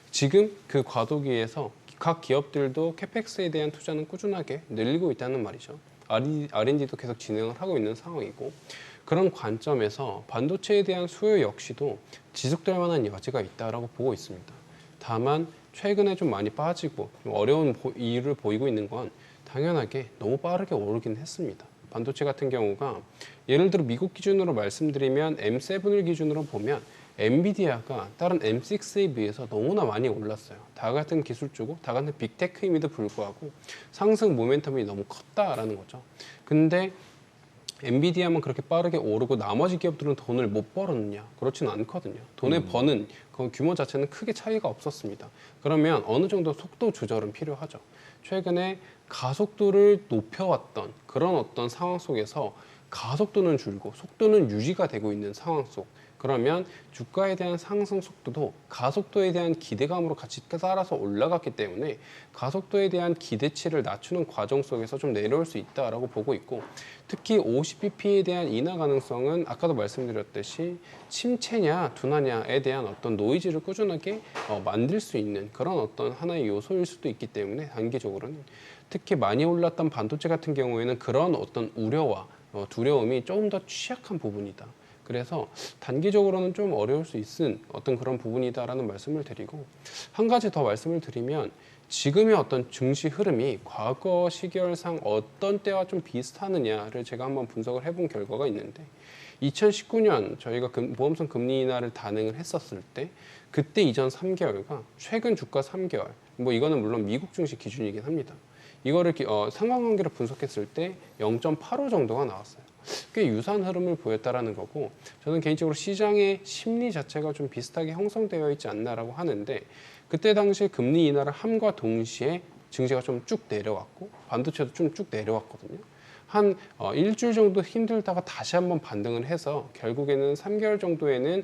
지금 그 과도기에서 각 기업들도 캐펙스에 대한 투자는 꾸준하게 늘리고 있다는 말이죠. R&D도 계속 진행을 하고 있는 상황이고 그런 관점에서 반도체에 대한 수요 역시도 지속될 만한 여지가 있다라고 보고 있습니다. 다만 최근에 좀 많이 빠지고 좀 어려운 이유를 보이고 있는 건 당연하게 너무 빠르게 오르긴 했습니다. 반도체 같은 경우가 예를 들어 미국 기준으로 말씀드리면 M7을 기준으로 보면 엔비디아가 다른 M6에 비해서 너무나 많이 올랐어요. 다 같은 기술주고 다 같은 빅테크임에도 불구하고 상승 모멘텀이 너무 컸다라는 거죠. 근데 엔비디아만 그렇게 빠르게 오르고 나머지 기업들은 돈을 못 벌었느냐? 그렇지는 않거든요. 돈을 버는 그 규모 자체는 크게 차이가 없었습니다. 그러면 어느 정도 속도 조절은 필요하죠. 최근에 가속도를 높여왔던 그런 어떤 상황 속에서 가속도는 줄고 속도는 유지가 되고 있는 상황 속 그러면 주가에 대한 상승 속도도 가속도에 대한 기대감으로 같이 따라서 올라갔기 때문에 가속도에 대한 기대치를 낮추는 과정 속에서 좀 내려올 수 있다라고 보고 있고 특히 50bp에 대한 인하 가능성은 아까도 말씀드렸듯이 침체냐 둔화냐에 대한 어떤 노이즈를 꾸준하게 만들 수 있는 그런 어떤 하나의 요소일 수도 있기 때문에 단기적으로는 특히 많이 올랐던 반도체 같은 경우에는 그런 어떤 우려와 두려움이 조금 더 취약한 부분이다. 그래서 단기적으로는 좀 어려울 수 있는 어떤 그런 부분이다라는 말씀을 드리고 한 가지 더 말씀을 드리면 지금의 어떤 증시 흐름이 과거 시계열상 어떤 때와 좀 비슷하느냐를 제가 한번 분석을 해본 결과가 있는데 2019년 저희가 보험성 금리 인하를 단행을 했었을 때 그때 이전 3개월과 최근 주가 3개월 뭐 이거는 물론 미국 증시 기준이긴 합니다. 이거를 상관관계로 분석했을 때 0.85 정도가 나왔어요. 꽤 유사한 흐름을 보였다라는 거고 저는 개인적으로 시장의 심리 자체가 좀 비슷하게 형성되어 있지 않나라고 하는데 그때 당시 금리 인하를 함과 동시에 증시가 좀 쭉 내려왔고 반도체도 좀 쭉 내려왔거든요. 한 일주일 정도 힘들다가 다시 한번 반등을 해서 결국에는 3개월 정도에는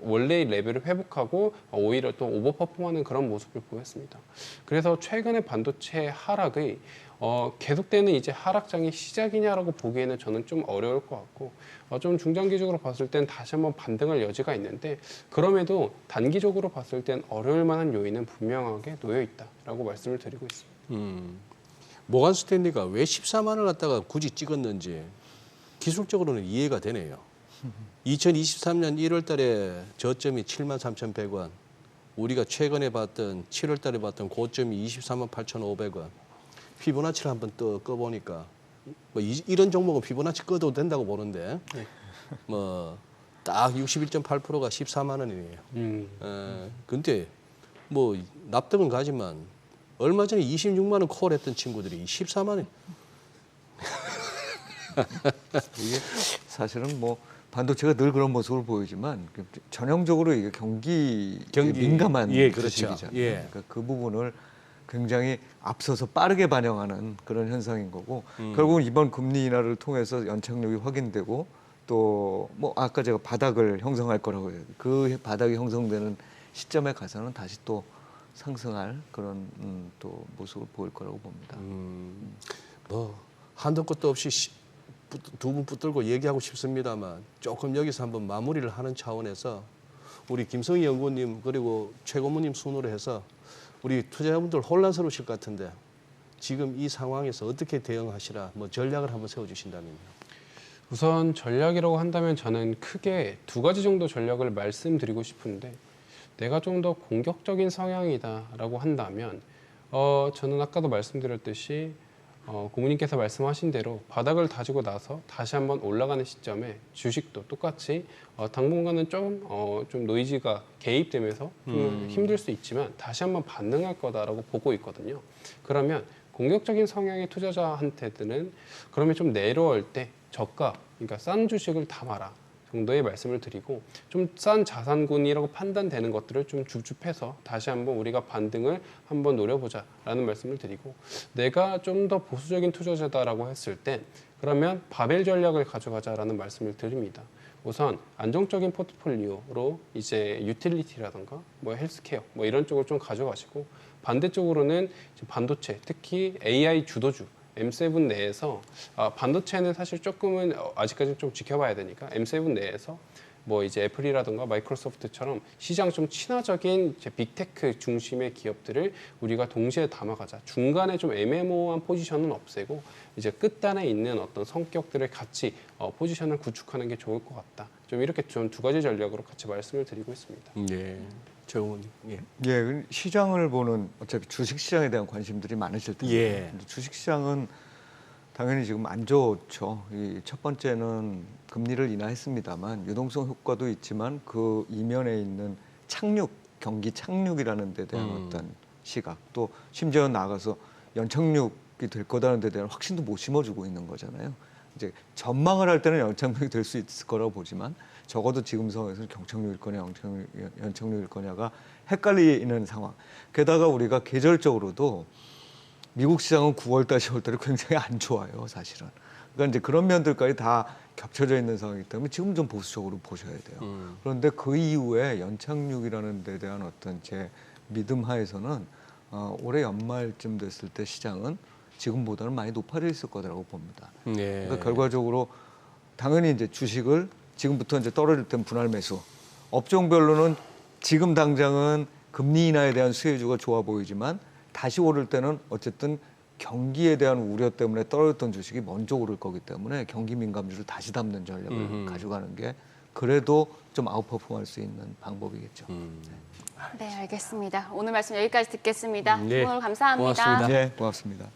원래의 레벨을 회복하고 오히려 또 오버퍼폼하는 그런 모습을 보였습니다. 그래서 최근에 반도체 하락의 계속되는 이제 하락장의 시작이냐라고 보기에는 저는 좀 어려울 것 같고 좀 중장기적으로 봤을 땐 다시 한번 반등할 여지가 있는데 그럼에도 단기적으로 봤을 땐 어려울 만한 요인은 분명하게 놓여 있다라고 말씀을 드리고 있습니다. 모간 스탠리가 왜 14만 원을 갖다가 굳이 찍었는지 기술적으로는 이해가 되네요. 2023년 1월 달에 저점이 73,100원, 우리가 최근에 봤던 7월 달에 봤던 고점이 238,500원. 피보나치를 한번 꺼보니까 뭐 이런 종목은 피보나치 꺼도 된다고 보는데 뭐 딱 61.8%가 14만 원이네요. 근데 뭐 납득은 가지만 얼마 전에 26만 원 콜했던 친구들이 14만 원. 이게 사실은 뭐 반도체가 늘 그런 모습을 보이지만 전형적으로 이게 경기 민감한 그렇죠. 주식이잖아요. 예. 그러니까 그 부분을 굉장히 앞서서 빠르게 반영하는 그런 현상인 거고 결국은 이번 금리 인하를 통해서 연착륙이 확인되고 또 뭐 아까 제가 바닥을 형성할 거라고 해요. 그 바닥이 형성되는 시점에 가서는 다시 또 상승할 그런 또 모습을 보일 거라고 봅니다. 뭐 한도 끝도 없이 두 분 붙들고 얘기하고 싶습니다만 조금 여기서 한번 마무리를 하는 차원에서 우리 김성희 연구원님 그리고 최고모님 순으로 해서 우리 투자자분들 혼란스러우실 것 같은데 지금 이 상황에서 어떻게 대응하시라 뭐 전략을 한번 세워주신다면요. 우선 전략이라고 한다면 저는 크게 두 가지 정도 전략을 말씀드리고 싶은데 내가 좀 더 공격적인 성향이다라고 한다면 저는 아까도 말씀드렸듯이 고모님께서 말씀하신 대로 바닥을 다지고 나서 다시 한번 올라가는 시점에 주식도 똑같이 당분간은 좀 노이즈가 개입되면서 좀 힘들 수 있지만 다시 한번 반등할 거다라고 보고 있거든요. 그러면 공격적인 성향의 투자자한테는 그러면 좀 내려올 때 저가, 그러니까 싼 주식을 담아라 정도의 말씀을 드리고 좀 싼 자산군이라고 판단되는 것들을 좀 줍줍해서 다시 한번 우리가 반등을 한번 노려보자라는 말씀을 드리고 내가 좀 더 보수적인 투자자다라고 했을 때 그러면 바벨 전략을 가져가자라는 말씀을 드립니다. 우선 안정적인 포트폴리오로 이제 유틸리티라든가 뭐 헬스케어 뭐 이런 쪽을 좀 가져가시고 반대쪽으로는 반도체 특히 AI 주도주 M7 내에서 반도체는 사실 조금은 아직까지는 좀 지켜봐야 되니까 M7 내에서 뭐 이제 애플이라든가 마이크로소프트처럼 시장 좀 친화적인 이제 빅테크 중심의 기업들을 우리가 동시에 담아가자. 중간에 좀 애매모호한 포지션은 없애고 이제 끝단에 있는 어떤 성격들을 같이 포지션을 구축하는 게 좋을 것 같다. 좀 이렇게 좀 두 가지 전략으로 같이 말씀을 드리고 있습니다. 예. 정훈. 예. 예, 시장을 보는 어차피 주식시장에 대한 관심들이 많으실 텐데 예. 근데 주식시장은 당연히 지금 안 좋죠. 이 첫 번째는 금리를 인하했습니다만 유동성 효과도 있지만 그 이면에 있는 착륙, 경기 착륙이라는 데 대한 어떤 시각 또 심지어 나가서 연착륙이 될 거라는 데 대한 확신도 못 심어주고 있는 거잖아요. 이제 전망을 할 때는 연착륙이 될 수 있을 거라고 보지만 적어도 지금 상황에서는 경착륙일 거냐 연착륙일 거냐가 헷갈리는 상황. 게다가 우리가 계절적으로도 미국 시장은 9월달, 10월달이 굉장히 안 좋아요, 사실은. 그러니까 이제 그런 면들까지 다 겹쳐져 있는 상황이기 때문에 지금 좀 보수적으로 보셔야 돼요. 그런데 그 이후에 연착륙이라는 데 대한 어떤 제 믿음 하에서는 올해 연말쯤 됐을 때 시장은 지금보다는 많이 높아져 있을 거라고 봅니다. 네. 그러니까 결과적으로 당연히 이제 주식을 지금부터 이제 떨어질 땐 분할 매수. 업종별로는 지금 당장은 금리 인하에 대한 수혜주가 좋아 보이지만 다시 오를 때는 어쨌든 경기에 대한 우려 때문에 떨어졌던 주식이 먼저 오를 거기 때문에 경기 민감주를 다시 담는 전략을 가져가는 게 그래도 좀 아웃퍼폼할 수 있는 방법이겠죠. 네, 알겠습니다. 오늘 말씀 여기까지 듣겠습니다. 네. 오늘 감사합니다. 고맙습니다. 네, 고맙습니다.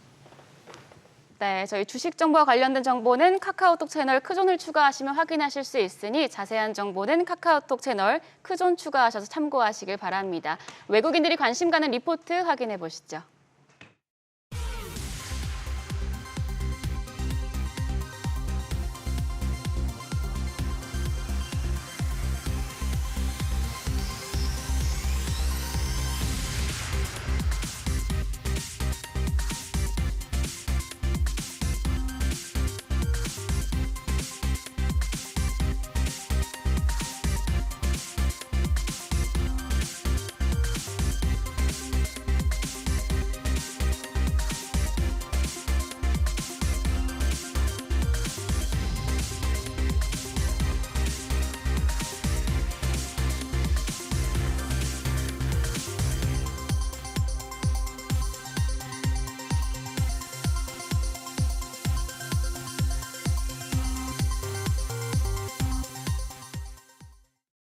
네, 저희 주식 정보와 관련된 정보는 카카오톡 채널 크존을 추가하시면 확인하실 수 있으니 자세한 정보는 카카오톡 채널 크존 추가하셔서 참고하시길 바랍니다. 외국인들이 관심 가는 리포트 확인해 보시죠.